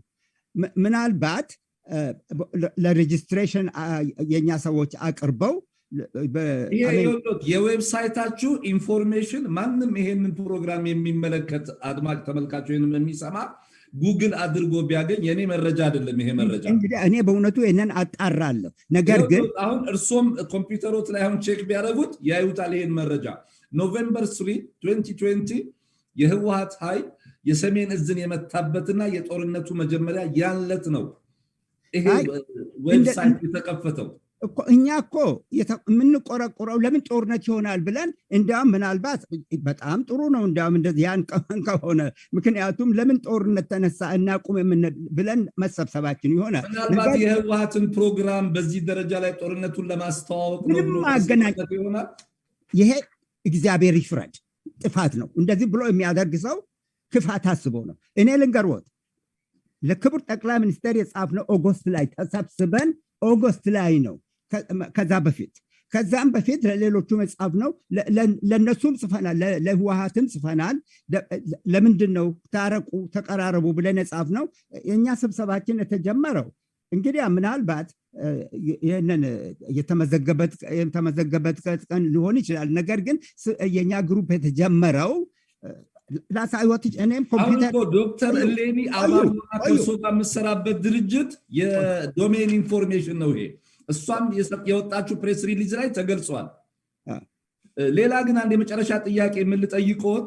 ምናልባት ለሬጅስትሬሽን የኛ ሰዎች አቅርበው የዌብሳይታችሁ ኢንፎርሜሽን ማንም ይሄንን ፕሮግራም የሚመለከት አድማጭ ተመልካች ወይንም የሚሰማ ጉግል አድርጎ ቢያገኝ የኔ መረጃ አይደለም። ይሄ መረጃ እንግዲህ እኔ በእውነቱ ይሄንን አጣራለሁ። ነገር ግን አሁን እርሶም ኮምፒውተሮት ላይ አሁን ቼክ ቢያደርጉት ያዩታል። ይሄን መረጃ ኖቬምበር 3 2020 የህወሓት ኃይል የሰሜን እዝን የመታበትና የጦርነቱ መጀመሪያ ያለት ነው ይሄ ዌብሳይት የተከፈተው። እኛ እኮ የምንቆረቆረው ለምን ጦርነት ይሆናል ብለን እንዲያውም ምናልባት በጣም ጥሩ ነው እንዲያውም እንደዚህ ያን ከሆነ ምክንያቱም ለምን ጦርነት ተነሳ እናቁም ብለን መሰብሰባችን ይሆናል። ምናልባት የህወሓትን ፕሮግራም በዚህ ደረጃ ላይ ጦርነቱን ለማስተዋወቅ ነው ብሎ ይሆናል። ይሄ እግዚአብሔር ይፍረድ፣ ጥፋት ነው። እንደዚህ ብሎ የሚያደርግ ሰው ክፋት አስቦ ነው። እኔ ልንገርዎት፣ ለክቡር ጠቅላይ ሚኒስትር የጻፍነው ኦገስት ላይ ተሰብስበን ኦገስት ላይ ነው። ከዛም በፊት ለሌሎቹ መጻፍ ነው። ለነሱም ጽፈናል፣ ለህወሓትም ጽፈናል። ለምንድን ነው ታረቁ ተቀራረቡ ብለን የጻፍ ነው። የኛ ስብሰባችን የተጀመረው እንግዲህ ምናልባት ይህንን የተመዘገበት ቀን ሊሆን ይችላል። ነገር ግን የኛ ግሩፕ የተጀመረው ላሳይወት እኔም ኮምፒውተር ዶክተር እሌኒ አባቡና ከእርሶ ጋር የምትሰራበት ድርጅት የዶሜን ኢንፎርሜሽን ነው ይሄ። እሷም የወጣችው ፕሬስ ሪሊዝ ላይ ተገልጿል። ሌላ ግን አንድ የመጨረሻ ጥያቄ የምልጠይቅዎት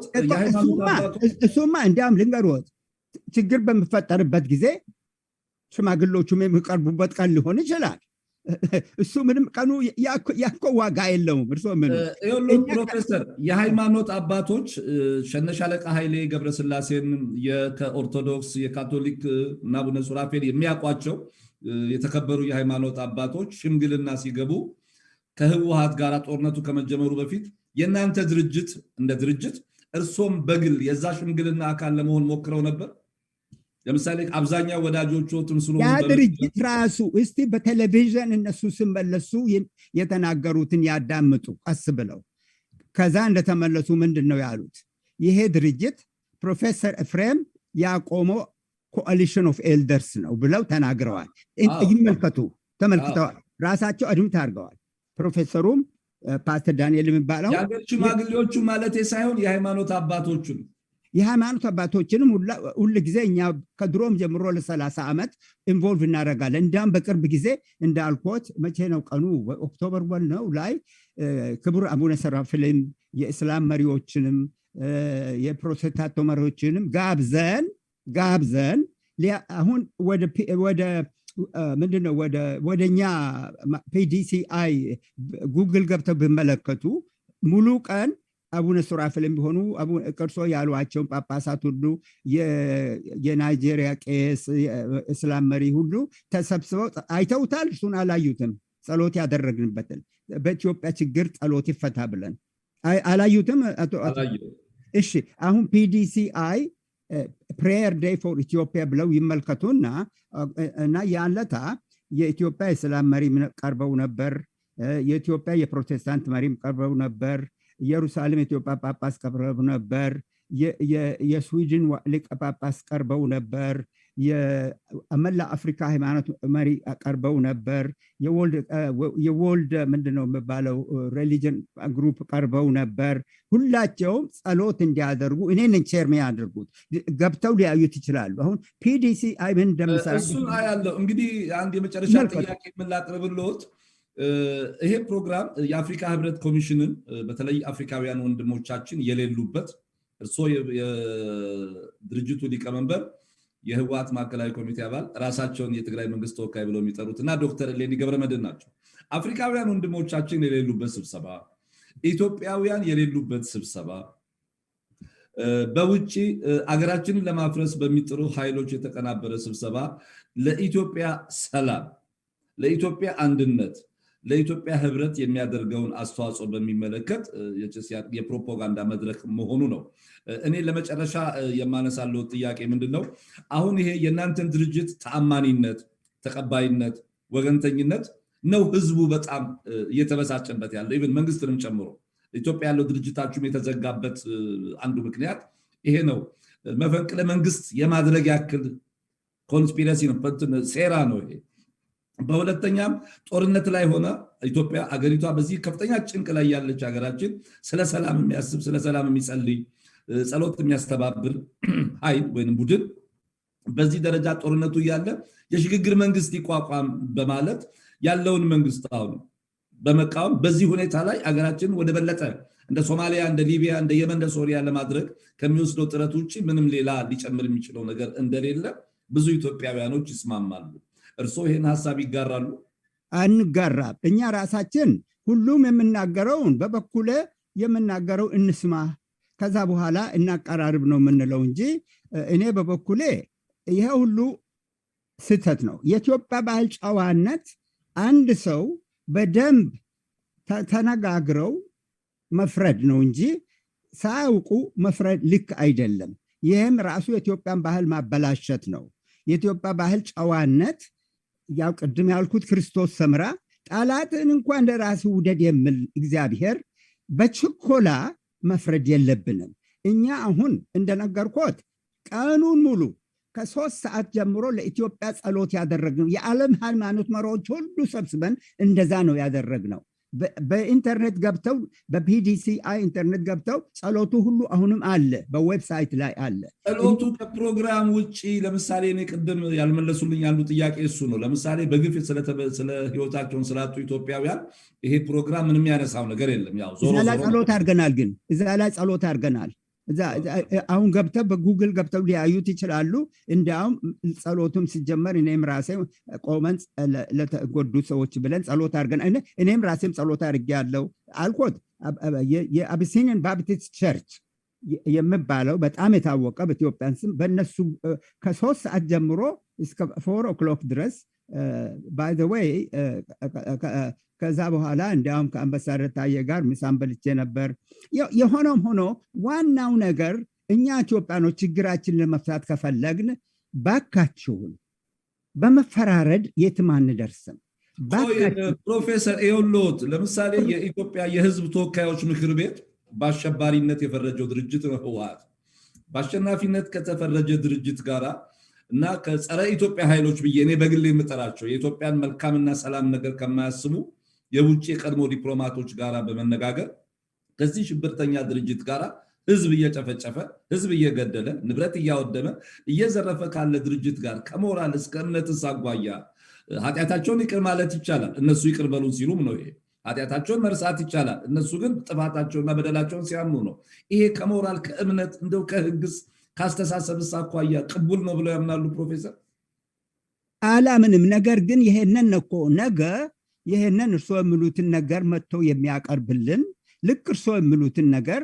እሱማ እንዲያም ልንገርዎት፣ ችግር በሚፈጠርበት ጊዜ ሽማግሎቹም የሚቀርቡበት ቀን ሊሆን ይችላል። እሱ ምንም ቀኑ ያኮ ዋጋ የለውም። እርሶ ምን ፕሮፌሰር የሃይማኖት አባቶች ሸነሻለቃ ኃይሌ ገብረስላሴን ከኦርቶዶክስ የካቶሊክ እና አቡነ ሱራፌል የሚያውቋቸው የተከበሩ የሃይማኖት አባቶች ሽምግልና ሲገቡ ከህወሓት ጋር ጦርነቱ ከመጀመሩ በፊት የእናንተ ድርጅት እንደ ድርጅት እርሶም በግል የዛ ሽምግልና አካል ለመሆን ሞክረው ነበር? ለምሳሌ አብዛኛው ወዳጆቹም ስለሆኑ ያ ድርጅት ራሱ እስቲ በቴሌቪዥን እነሱ ሲመለሱ የተናገሩትን ያዳምጡ ቀስ ብለው። ከዛ እንደተመለሱ ምንድነው ያሉት? ይሄ ድርጅት ፕሮፌሰር ኤፍሬም ያቆመው ኮአሊሽን ኦፍ ኤልደርስ ነው ብለው ተናግረዋል። ይመልከቱ፣ ተመልክተዋል፣ ራሳቸው አድሚት አድርገዋል። ፕሮፌሰሩም ፓስተር ዳንኤል የሚባለው የሀገር ሽማግሌዎቹ ማለት ሳይሆን የሃይማኖት አባቶችንም ሁል ጊዜ እኛ ከድሮም ጀምሮ ለ30 ዓመት ኢንቮልቭ እናደርጋለን። እንዲያም በቅርብ ጊዜ እንዳልኩት መቼ ነው ቀኑ? ኦክቶበር ወር ነው ላይ ክቡር አቡነ ሰራፍልም የእስላም መሪዎችንም የፕሮቴስታንት መሪዎችንም ጋብዘን አሁን ወደ ምንድነው ወደኛ ፒዲሲአይ ጉግል ገብተው ቢመለከቱ ሙሉ ቀን አቡነ ሱራፌልም ቢሆኑ ቅርሶ ያሏቸውን ጳጳሳት ሁሉ የናይጄሪያ ቄስ እስላም መሪ ሁሉ ተሰብስበው አይተውታል። እሱን አላዩትም። ጸሎት ያደረግንበትን በኢትዮጵያ ችግር ጸሎት ይፈታ ብለን አላዩትም። እሺ አሁን ፒዲሲአይ ፕሬየር ዴይ ፎር ኢትዮጵያ ብለው ይመልከቱና እና ያለታ የኢትዮጵያ የእስላም መሪ ቀርበው ነበር። የኢትዮጵያ የፕሮቴስታንት መሪም ቀርበው ነበር። ኢየሩሳሌም የኢትዮጵያ ጳጳስ ቀርበው ነበር። የስዊድን ሊቀ ጳጳስ ቀርበው ነበር። የመላ አፍሪካ ሃይማኖት መሪ ቀርበው ነበር። የወልድ ምንድነው የሚባለው ሪሊጅን ግሩፕ ቀርበው ነበር። ሁላቸውም ጸሎት እንዲያደርጉ እኔን ቼርሜ ያድርጉት ገብተው ሊያዩት ይችላሉ። አሁን ፒዲሲአይ ምን እንደምሰራ እሱን አያለው። እንግዲህ አንድ የመጨረሻ ጥያቄ የምላቅርብልዎት፣ ይሄ ፕሮግራም የአፍሪካ ህብረት ኮሚሽንን በተለይ አፍሪካውያን ወንድሞቻችን የሌሉበት እርስዎ የድርጅቱ ሊቀመንበር የህወሓት ማዕከላዊ ኮሚቴ አባል ራሳቸውን የትግራይ መንግስት ተወካይ ብለው የሚጠሩት እና ዶክተር እሌኒ ገብረመድህን ናቸው። አፍሪካውያን ወንድሞቻችን የሌሉበት ስብሰባ፣ ኢትዮጵያውያን የሌሉበት ስብሰባ፣ በውጭ አገራችንን ለማፍረስ በሚጥሩ ኃይሎች የተቀናበረ ስብሰባ ለኢትዮጵያ ሰላም፣ ለኢትዮጵያ አንድነት፣ ለኢትዮጵያ ህብረት የሚያደርገውን አስተዋጽኦ በሚመለከት የፕሮፓጋንዳ መድረክ መሆኑ ነው። እኔ ለመጨረሻ የማነሳለው ጥያቄ ምንድነው? አሁን ይሄ የእናንተን ድርጅት ተአማኒነት፣ ተቀባይነት፣ ወገንተኝነት ነው ህዝቡ በጣም እየተበሳጨበት ያለው ኢቭን መንግስትንም ጨምሮ። ኢትዮጵያ ያለው ድርጅታችሁም የተዘጋበት አንዱ ምክንያት ይሄ ነው። መፈንቅለ መንግስት የማድረግ ያክል ኮንስፒረሲ ነው፣ ሴራ ነው ይሄ። በሁለተኛም ጦርነት ላይ ሆነ ኢትዮጵያ አገሪቷ በዚህ ከፍተኛ ጭንቅ ላይ ያለች ሀገራችን ስለ ሰላም የሚያስብ ስለ ሰላም የሚጸልይ ጸሎት የሚያስተባብር ኃይል ወይም ቡድን በዚህ ደረጃ ጦርነቱ እያለ የሽግግር መንግስት ይቋቋም በማለት ያለውን መንግስት አሁን በመቃወም በዚህ ሁኔታ ላይ አገራችን ወደ በለጠ እንደ ሶማሊያ፣ እንደ ሊቢያ፣ እንደ የመን፣ እንደ ሶሪያ ለማድረግ ከሚወስደው ጥረት ውጭ ምንም ሌላ ሊጨምር የሚችለው ነገር እንደሌለ ብዙ ኢትዮጵያውያኖች ይስማማሉ። እርስዎ ይህን ሀሳብ ይጋራሉ? አንጋራም። እኛ ራሳችን ሁሉም የምናገረውን በበኩሌ የምናገረው እንስማ፣ ከዛ በኋላ እናቀራርብ ነው የምንለው እንጂ እኔ በበኩሌ ይሄ ሁሉ ስህተት ነው። የኢትዮጵያ ባህል ጨዋነት አንድ ሰው በደንብ ተነጋግረው መፍረድ ነው እንጂ ሳያውቁ መፍረድ ልክ አይደለም። ይህም ራሱ የኢትዮጵያን ባህል ማበላሸት ነው። የኢትዮጵያ ባህል ጨዋነት ያው ቅድም ያልኩት ክርስቶስ ሰምራ ጠላትን እንኳን እንደ ራስ ውደድ የሚል እግዚአብሔር በችኮላ መፍረድ የለብንም። እኛ አሁን እንደነገርኩት ቀኑን ሙሉ ከ3 ሰዓት ጀምሮ ለኢትዮጵያ ጸሎት ያደረግነው የዓለም ሃይማኖት መሪዎች ሁሉ ሰብስበን እንደዛ ነው ያደረግነው። በኢንተርኔት ገብተው በፒዲሲአይ ኢንተርኔት ገብተው ጸሎቱ ሁሉ አሁንም አለ፣ በዌብሳይት ላይ አለ። ጸሎቱ ከፕሮግራም ውጪ ለምሳሌ እኔ ቅድም ያልመለሱልኝ አንዱ ጥያቄ እሱ ነው። ለምሳሌ በግፍ ስለ ህይወታቸውን ስላጡ ኢትዮጵያውያን ይሄ ፕሮግራም ምንም ያነሳው ነገር የለም። ያው እዛ ላይ ጸሎት አድርገናል፣ ግን እዛ ላይ ጸሎት አድርገናል። አሁን ገብተው በጉግል ገብተው ሊያዩት ይችላሉ። እንዲያውም ጸሎቱም ሲጀመር እኔም ራሴ ቆመን ለተጎዱ ሰዎች ብለን ጸሎት አድርገን እኔም ራሴም ጸሎት አድርጌያለሁ አልኩት። የአቢሲኒያን ባፕቲስት ቸርች የሚባለው በጣም የታወቀ በኢትዮጵያን ስም በእነሱ ከ3 ሰዓት ጀምሮ እስከ 4 o'clock ድረስ ባይ ዘ ዌይ ከዛ በኋላ እንዲያውም ከአምባሳደር ታዬ ጋር ምሳን በልቼ ነበር። የሆነም ሆኖ ዋናው ነገር እኛ ኢትዮጵያኖች ችግራችን ለመፍታት ከፈለግን ባካችሁን በመፈራረድ የትም አንደርስም። ፕሮፌሰር ኤዮሎት ለምሳሌ የኢትዮጵያ የህዝብ ተወካዮች ምክር ቤት በአሸባሪነት የፈረጀው ድርጅት ነው ህወሓት። በአሸናፊነት ከተፈረጀ ድርጅት ጋራ እና ከጸረ ኢትዮጵያ ኃይሎች ብዬ እኔ በግሌ የምጠራቸው የኢትዮጵያን መልካምና ሰላም ነገር ከማያስቡ የውጭ የቀድሞ ዲፕሎማቶች ጋራ በመነጋገር ከዚህ ሽብርተኛ ድርጅት ጋራ ህዝብ እየጨፈጨፈ ህዝብ እየገደለ ንብረት እያወደመ እየዘረፈ ካለ ድርጅት ጋር ከሞራል እስከ እምነትስ አጓያ ኃጢአታቸውን ይቅር ማለት ይቻላል። እነሱ ይቅር በሉን ሲሉም ነው ይሄ። ኃጢአታቸውን መርሳት ይቻላል። እነሱ ግን ጥፋታቸውና በደላቸውን ሲያምኑ ነው። ይሄ ከሞራል ከእምነት እንደው ከህግስ ካስተሳሰብስ አኳያ ቅቡል ነው ብለው ያምናሉ ፕሮፌሰር? አላምንም። ነገር ግን ይሄንን እኮ ነገ ይሄንን እርስዎ የሚሉትን ነገር መጥቶ የሚያቀርብልን ልክ እርስዎ የሚሉትን ነገር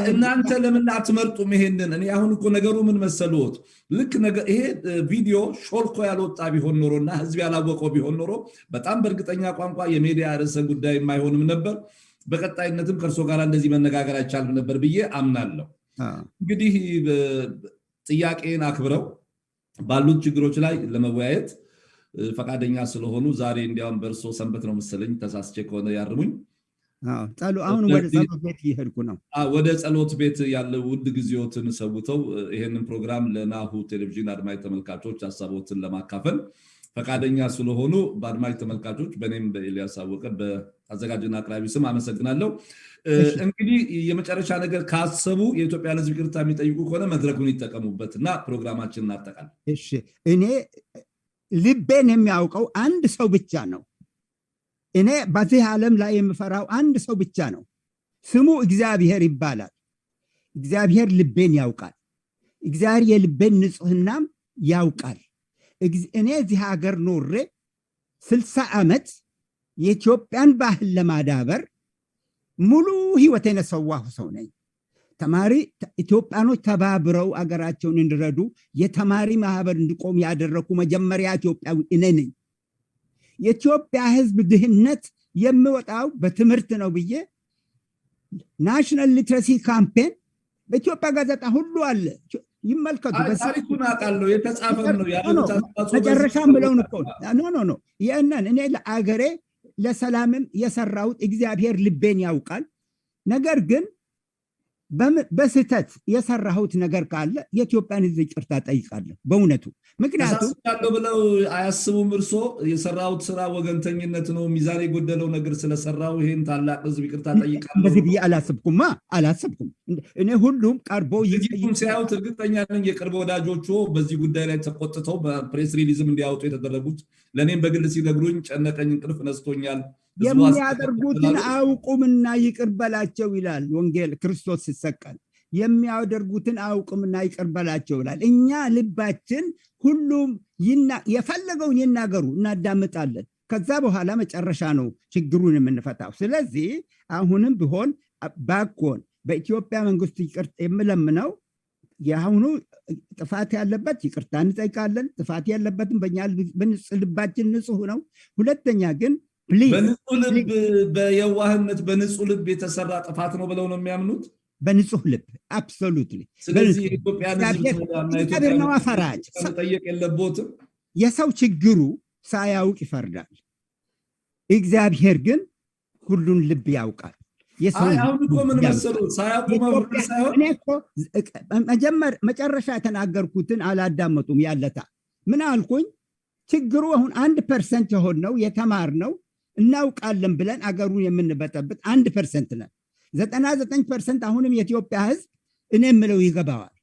እናንተ ለምን አትመርጡም? ይሄንን እኔ አሁን እኮ ነገሩ ምን መሰሉት፣ ልክ ይሄ ቪዲዮ ሾልኮ ያልወጣ ቢሆን ኖሮና ህዝብ ያላወቀው ቢሆን ኖሮ በጣም በእርግጠኛ ቋንቋ የሚዲያ ርዕሰ ጉዳይ የማይሆንም ነበር። በቀጣይነትም ከእርሶ ጋር እንደዚህ መነጋገር አይቻልም ነበር ብዬ አምናለሁ። እንግዲህ ጥያቄን አክብረው ባሉት ችግሮች ላይ ለመወያየት ፈቃደኛ ስለሆኑ ዛሬ እንዲያውም በእርሶ ሰንበት ነው መሰለኝ፣ ተሳስቼ ከሆነ ያርሙኝ። አሁን ወደ ጸሎት ቤት እየሄድኩ ነው። ወደ ጸሎት ቤት ያለ ውድ ጊዜዎትን ሰውተው ይሄንን ፕሮግራም ለናሁ ቴሌቪዥን አድማጭ ተመልካቾች ሀሳቦትን ለማካፈል ፈቃደኛ ስለሆኑ በአድማጭ ተመልካቾች በእኔም በኤልያስ አወቀ በአዘጋጅና አቅራቢ ስም አመሰግናለሁ። እንግዲህ የመጨረሻ ነገር ካሰቡ የኢትዮጵያ ሕዝብ ይቅርታ የሚጠይቁ ከሆነ መድረኩን ይጠቀሙበት እና ፕሮግራማችን እናጠቃል። እሺ፣ እኔ ልቤን የሚያውቀው አንድ ሰው ብቻ ነው። እኔ በዚህ ዓለም ላይ የምፈራው አንድ ሰው ብቻ ነው። ስሙ እግዚአብሔር ይባላል። እግዚአብሔር ልቤን ያውቃል። እግዚአብሔር የልቤን ንጽህናም ያውቃል። እኔ እዚህ ሀገር ኖሬ 60 ዓመት የኢትዮጵያን ባህል ለማዳበር ሙሉ ህይወቴን የሰዋሁ ሰው ነኝ። ተማሪ ኢትዮጵያኖች ተባብረው አገራቸውን እንዲረዱ የተማሪ ማህበር እንዲቆም ያደረኩ መጀመሪያ ኢትዮጵያዊ እኔ ነኝ። የኢትዮጵያ ህዝብ ድህነት የሚወጣው በትምህርት ነው ብዬ ናሽናል ሊትረሲ ካምፔን በኢትዮጵያ ጋዜጣ ሁሉ አለ፣ ይመልከቱ። ታሪኩን አውቃለሁ፣ የተጻፈም ነው መጨረሻም ብለውን እኮ ኖ ይህንን እኔ ለአገሬ ለሰላምም የሰራሁት እግዚአብሔር ልቤን ያውቃል። ነገር ግን በስህተት የሰራሁት ነገር ካለ የኢትዮጵያን ህዝብ ይቅርታ ጠይቃለሁ በእውነቱ። ምክንያቱም ብለው አያስቡም። እርሶ የሰራሁት ስራ ወገንተኝነት ነው፣ ሚዛን የጎደለው ነገር ስለሰራው ይሄን ታላቅ ህዝብ ይቅርታ ጠይቃለሁ እንደዚህ ብዬ አላሰብኩም። እኔ ሁሉም ቀርቦ ሲያዩት እርግጠኛ ነኝ የቅርብ ወዳጆቹ በዚህ ጉዳይ ላይ ተቆጥተው በፕሬስ ሪሊዝም እንዲያወጡ የተደረጉት ለእኔም በግል ሲነግሩኝ ጨነቀኝ፣ እንቅልፍ ነስቶኛል። የሚያደርጉትን አውቁምና ይቅር በላቸው ይላል ወንጌል። ክርስቶስ ሲሰቀል የሚያደርጉትን አውቁምና ይቅር በላቸው ይላል። እኛ ልባችን ሁሉም የፈለገውን ይናገሩ፣ እናዳምጣለን። ከዛ በኋላ መጨረሻ ነው ችግሩን የምንፈታው። ስለዚህ አሁንም ቢሆን ባኮን በኢትዮጵያ መንግስት ይቅርታ የምለምነው የአሁኑ ጥፋት ያለበት ይቅርታ እንጠይቃለን። ጥፋት ያለበትም በእኛ ልባችን ንጹህ ነው። ሁለተኛ ግን በንጹህ ልብ በየዋህነት በንጹህ ልብ የተሰራ ጥፋት ነው ብለው ነው የሚያምኑት። በንጹህ ልብ አብሶሉትሊ። ስለዚህ የኢትዮጵያን ህዝብ ነው ፈራጅ መጠየቅ የለቦትም። የሰው ችግሩ ሳያውቅ ይፈርዳል። እግዚአብሔር ግን ሁሉን ልብ ያውቃል። አሁን እኮ ምን መሰሉት ሳያውቁ መፍረድ ሳይሆን እኔ እኮ መጨረሻ የተናገርኩትን አላዳመጡም። ያለታ ምን አልኩኝ? ችግሩ አሁን 1% የሆነው የተማርነው እናውቃለን ብለን አገሩን የምንበጠብጥ 1% ነን። 99% አሁንም የኢትዮጵያ ህዝብ እኔ የምለው ይገባዋል።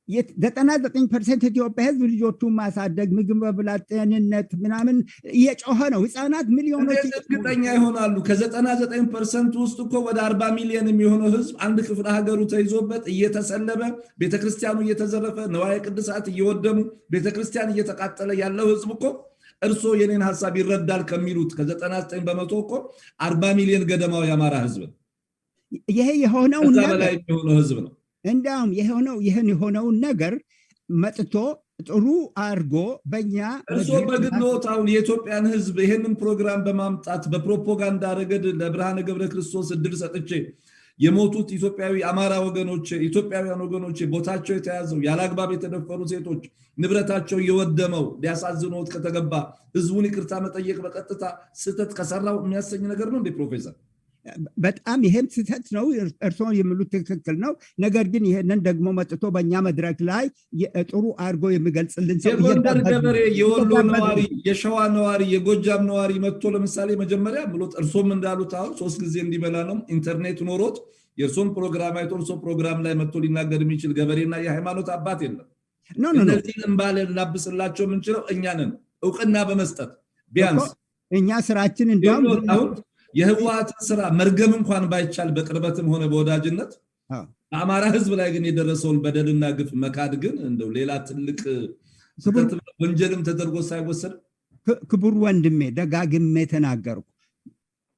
99% ኢትዮጵያ ህዝብ ልጆቹን ማሳደግ ምግብ መብላት ጤንነት ምናምን እየጮኸ ነው። ህፃናት ሚሊዮኖች እርግጠኛ ይሆናሉ። ከ99% ውስጥ እኮ ወደ 40 ሚሊዮን የሚሆነው ህዝብ አንድ ክፍለ ሀገሩ ተይዞበት እየተሰለበ ቤተክርስቲያኑ እየተዘረፈ ነዋየ ቅድሳት እየወደሙ ቤተክርስቲያን እየተቃጠለ ያለው ህዝብ እኮ እርሶ የኔን ሐሳብ ይረዳል ከሚሉት ከ99% እኮ 40 ሚሊዮን ገደማው የአማራ ህዝብ ነው። ይሄ የሆነው በላይ የሚሆነው ህዝብ ነው። እንዳውም ይህን የሆነውን ነገር መጥቶ ጥሩ አድርጎ በእኛ እርሶ በግሎት አሁን የኢትዮጵያን ህዝብ ይህንን ፕሮግራም በማምጣት በፕሮፓጋንዳ ረገድ ለብርሃነ ገብረ ክርስቶስ እድል ሰጥቼ የሞቱት ኢትዮጵያዊ አማራ ወገኖች ኢትዮጵያውያን ወገኖች ቦታቸው የተያዘው ያላግባብ የተደፈሩ ሴቶች ንብረታቸው የወደመው ሊያሳዝኖት ከተገባ ህዝቡን ይቅርታ መጠየቅ በቀጥታ ስህተት ከሰራው የሚያሰኝ ነገር ነው እንዴ ፕሮፌሰር? በጣም ይሄም ስህተት ነው። እርስዎ የሚሉት ትክክል ነው። ነገር ግን ይሄንን ደግሞ መጥቶ በእኛ መድረክ ላይ ጥሩ አድርጎ የሚገልጽልን ሰው የጎንደር ገበሬ፣ የወሎ ነዋሪ፣ የሸዋ ነዋሪ፣ የጎጃም ነዋሪ መጥቶ ለምሳሌ መጀመሪያ ብሎት እርሶም እንዳሉት አሁን 3 ጊዜ እንዲበላ ነው ኢንተርኔት ኖሮት የእርሶም ፕሮግራም አይቶ እርሶ ፕሮግራም ላይ መጥቶ ሊናገር የሚችል ገበሬና የሃይማኖት አባት የለም። እነዚህ እንባል ላብስላቸው የምንችለው እኛ ነን እውቅና በመስጠት ቢያንስ እኛ ስራችን እንዲያውም የህወሓትን ስራ መርገም እንኳን ባይቻል በቅርበትም ሆነ በወዳጅነት በአማራ ህዝብ ላይ ግን የደረሰውን በደልና ግፍ መካድ ግን እንደው ሌላ ትልቅ ወንጀልም ተደርጎ ሳይወሰድ ክቡር ወንድሜ ደጋግሜ ተናገርኩ።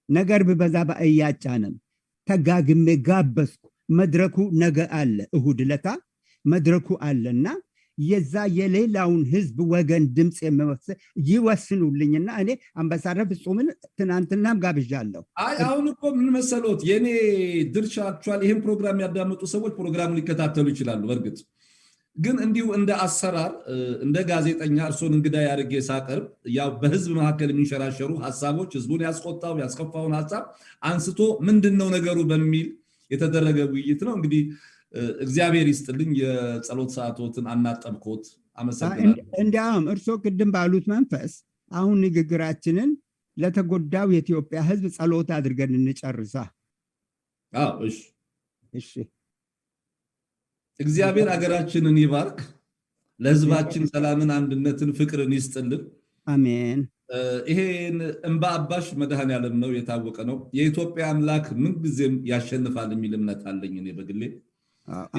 ነገር ቢበዛ በእያጫንም ተጋግሜ ጋበዝኩ። መድረኩ ነገ አለ፣ እሁድ ለታ መድረኩ አለና የዛ የሌላውን ህዝብ ወገን ድምፅ ይወስኑልኝና እኔ አምባሳደር ፍጹምን ትናንትናም ጋብዣለሁ። አሁን እኮ ምን መሰሎት የኔ ድርሻ አክቹዋሊ ይሄን ፕሮግራም ያዳመጡ ሰዎች ፕሮግራሙን ሊከታተሉ ይችላሉ። በእርግጥ ግን እንዲሁ እንደ አሰራር እንደ ጋዜጠኛ እርሶን እንግዳ ያርጌ ሳቀርብ ያው በህዝብ መካከል የሚንሸራሸሩ ሐሳቦች ህዝቡን ያስቆጣው ያስከፋውን ሐሳብ አንስቶ ምንድነው ነገሩ በሚል የተደረገ ውይይት ነው። እንግዲህ እግዚአብሔር ይስጥልኝ የጸሎት ሰዓቶትን አናጠብኮት አመሰግናለሁ። እንዲያውም እርሶ ቅድም ባሉት መንፈስ አሁን ንግግራችንን ለተጎዳው የኢትዮጵያ ህዝብ ጸሎት አድርገን እንጨርሳ። እሺ እግዚአብሔር ሀገራችንን ይባርክ፣ ለህዝባችን ሰላምን፣ አንድነትን፣ ፍቅርን ይስጥልን። አሜን። ይሄን እንባ አባሽ መድኃኔዓለም ነው፣ የታወቀ ነው። የኢትዮጵያ አምላክ ምንጊዜም ያሸንፋል የሚል እምነት አለኝ እኔ በግሌ።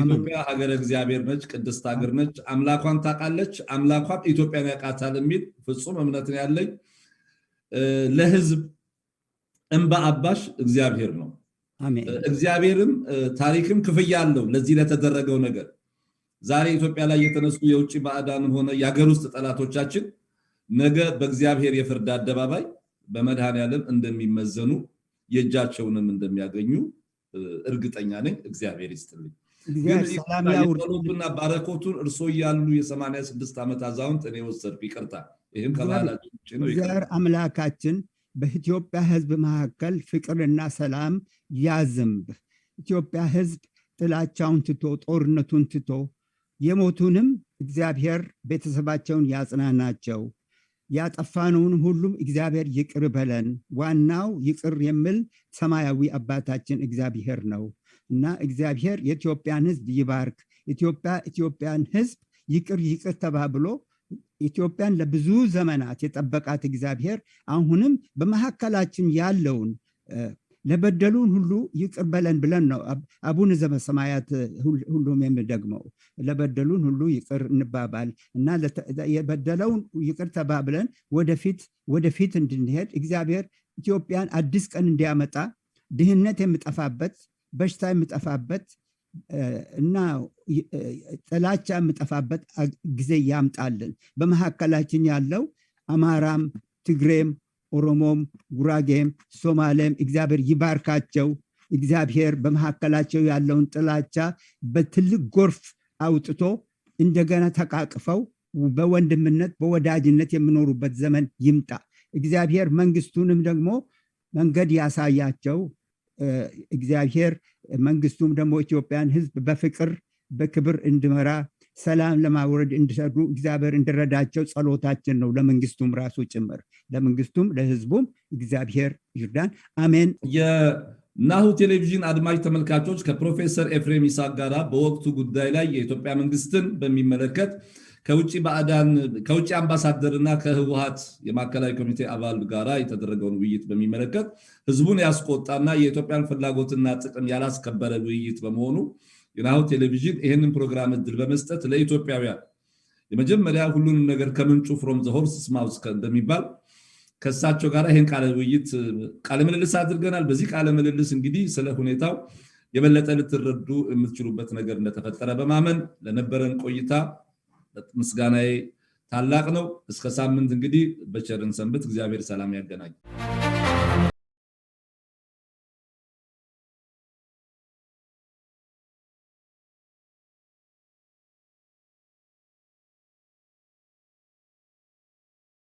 ኢትዮጵያ ሀገረ እግዚአብሔር ነች፣ ቅድስት ሀገር ነች። አምላኳን ታውቃለች፣ አምላኳም ኢትዮጵያን ያውቃታል የሚል ፍጹም እምነት ያለኝ። ለህዝብ እንባ አባሽ እግዚአብሔር ነው። እግዚአብሔርም ታሪክም ክፍያ አለው ለዚህ ለተደረገው ነገር። ዛሬ ኢትዮጵያ ላይ የተነሱ የውጭ ባዕዳንም ሆነ የሀገር ውስጥ ጠላቶቻችን ነገ በእግዚአብሔር የፍርድ አደባባይ በመድኃኔዓለም እንደሚመዘኑ የእጃቸውንም እንደሚያገኙ እርግጠኛ ነኝ። እግዚአብሔር ይስጥልኝ። ጸሎቱና ባረኮቱን እርሶ እያሉ የ86 ዓመት አዛውንት እኔ ወሰድኩ። ይቅርታ፣ ይህም ከባህላችን ውጭ ነው። እግዚአብሔር አምላካችን በኢትዮጵያ ህዝብ መካከል ፍቅርና ሰላም ያዝንብ። ኢትዮጵያ ህዝብ ጥላቻውን ትቶ ጦርነቱን ትቶ የሞቱንም እግዚአብሔር ቤተሰባቸውን ያጽናናቸው። ያጠፋነውን ሁሉም እግዚአብሔር ይቅር በለን። ዋናው ይቅር የሚል ሰማያዊ አባታችን እግዚአብሔር ነው እና እግዚአብሔር የኢትዮጵያን ህዝብ ይባርክ። ኢትዮጵያን ህዝብ ይቅር ተባብሎ ኢትዮጵያን ለብዙ ዘመናት የጠበቃት እግዚአብሔር አሁንም በመካከላችን ያለውን ለበደሉን ሁሉ ይቅር በለን ብለን ነው አቡነ ዘበሰማያት ሁሉም የሚደግመው። ለበደሉን ሁሉ ይቅር እንባባል እና የበደለውን ይቅር ተባብለን ወደፊት እንድንሄድ እግዚአብሔር ኢትዮጵያን አዲስ ቀን እንዲያመጣ ድህነት የሚጠፋበት፣ በሽታ የሚጠፋበት እና ጥላቻ የሚጠፋበት ጊዜ ያምጣልን። በመካከላችን ያለው አማራም፣ ትግሬም፣ ኦሮሞም፣ ጉራጌም፣ ሶማሌም እግዚአብሔር ይባርካቸው። እግዚአብሔር በመካከላቸው ያለውን ጥላቻ በትልቅ ጎርፍ አውጥቶ እንደገና ተቃቅፈው በወንድምነት በወዳጅነት የሚኖሩበት ዘመን ይምጣ። እግዚአብሔር መንግስቱንም ደግሞ መንገድ ያሳያቸው። እግዚአብሔር መንግስቱም ደግሞ ኢትዮጵያን ህዝብ በፍቅር በክብር እንዲመራ ሰላም ለማውረድ እንዲሰሩ እግዚአብሔር እንዲረዳቸው ጸሎታችን ነው። ለመንግስቱም ራሱ ጭምር ለመንግስቱም ለህዝቡም እግዚአብሔር ይርዳን። አሜን። ናሁ ቴሌቪዥን አድማጭ ተመልካቾች ከፕሮፌሰር ኤፍሬም ይስሐቅ ጋር በወቅቱ ጉዳይ ላይ የኢትዮጵያ መንግስትን በሚመለከት ከውጭ አምባሳደርና ከህወሓት የማዕከላዊ ኮሚቴ አባል ጋራ የተደረገውን ውይይት በሚመለከት ህዝቡን ያስቆጣና የኢትዮጵያን ፍላጎትና ጥቅም ያላስከበረ ውይይት በመሆኑ ናሁ ቴሌቪዥን ይህንን ፕሮግራም እድል በመስጠት ለኢትዮጵያውያን የመጀመሪያ ሁሉንም ነገር ከምንጩ ፍሮም ዘ ሆርስስ ማውዝ እንደሚባል ከሳቸው ጋር ይሄን ቃለ ምልልስ አድርገናል። በዚህ ቃለ ምልልስ እንግዲህ ስለ ሁኔታው የበለጠ ልትረዱ የምትችሉበት ነገር እንደተፈጠረ በማመን ለነበረን ቆይታ ምስጋናዬ ታላቅ ነው። እስከ ሳምንት እንግዲህ በቸርን ሰንብት። እግዚአብሔር ሰላም ያገናኝ።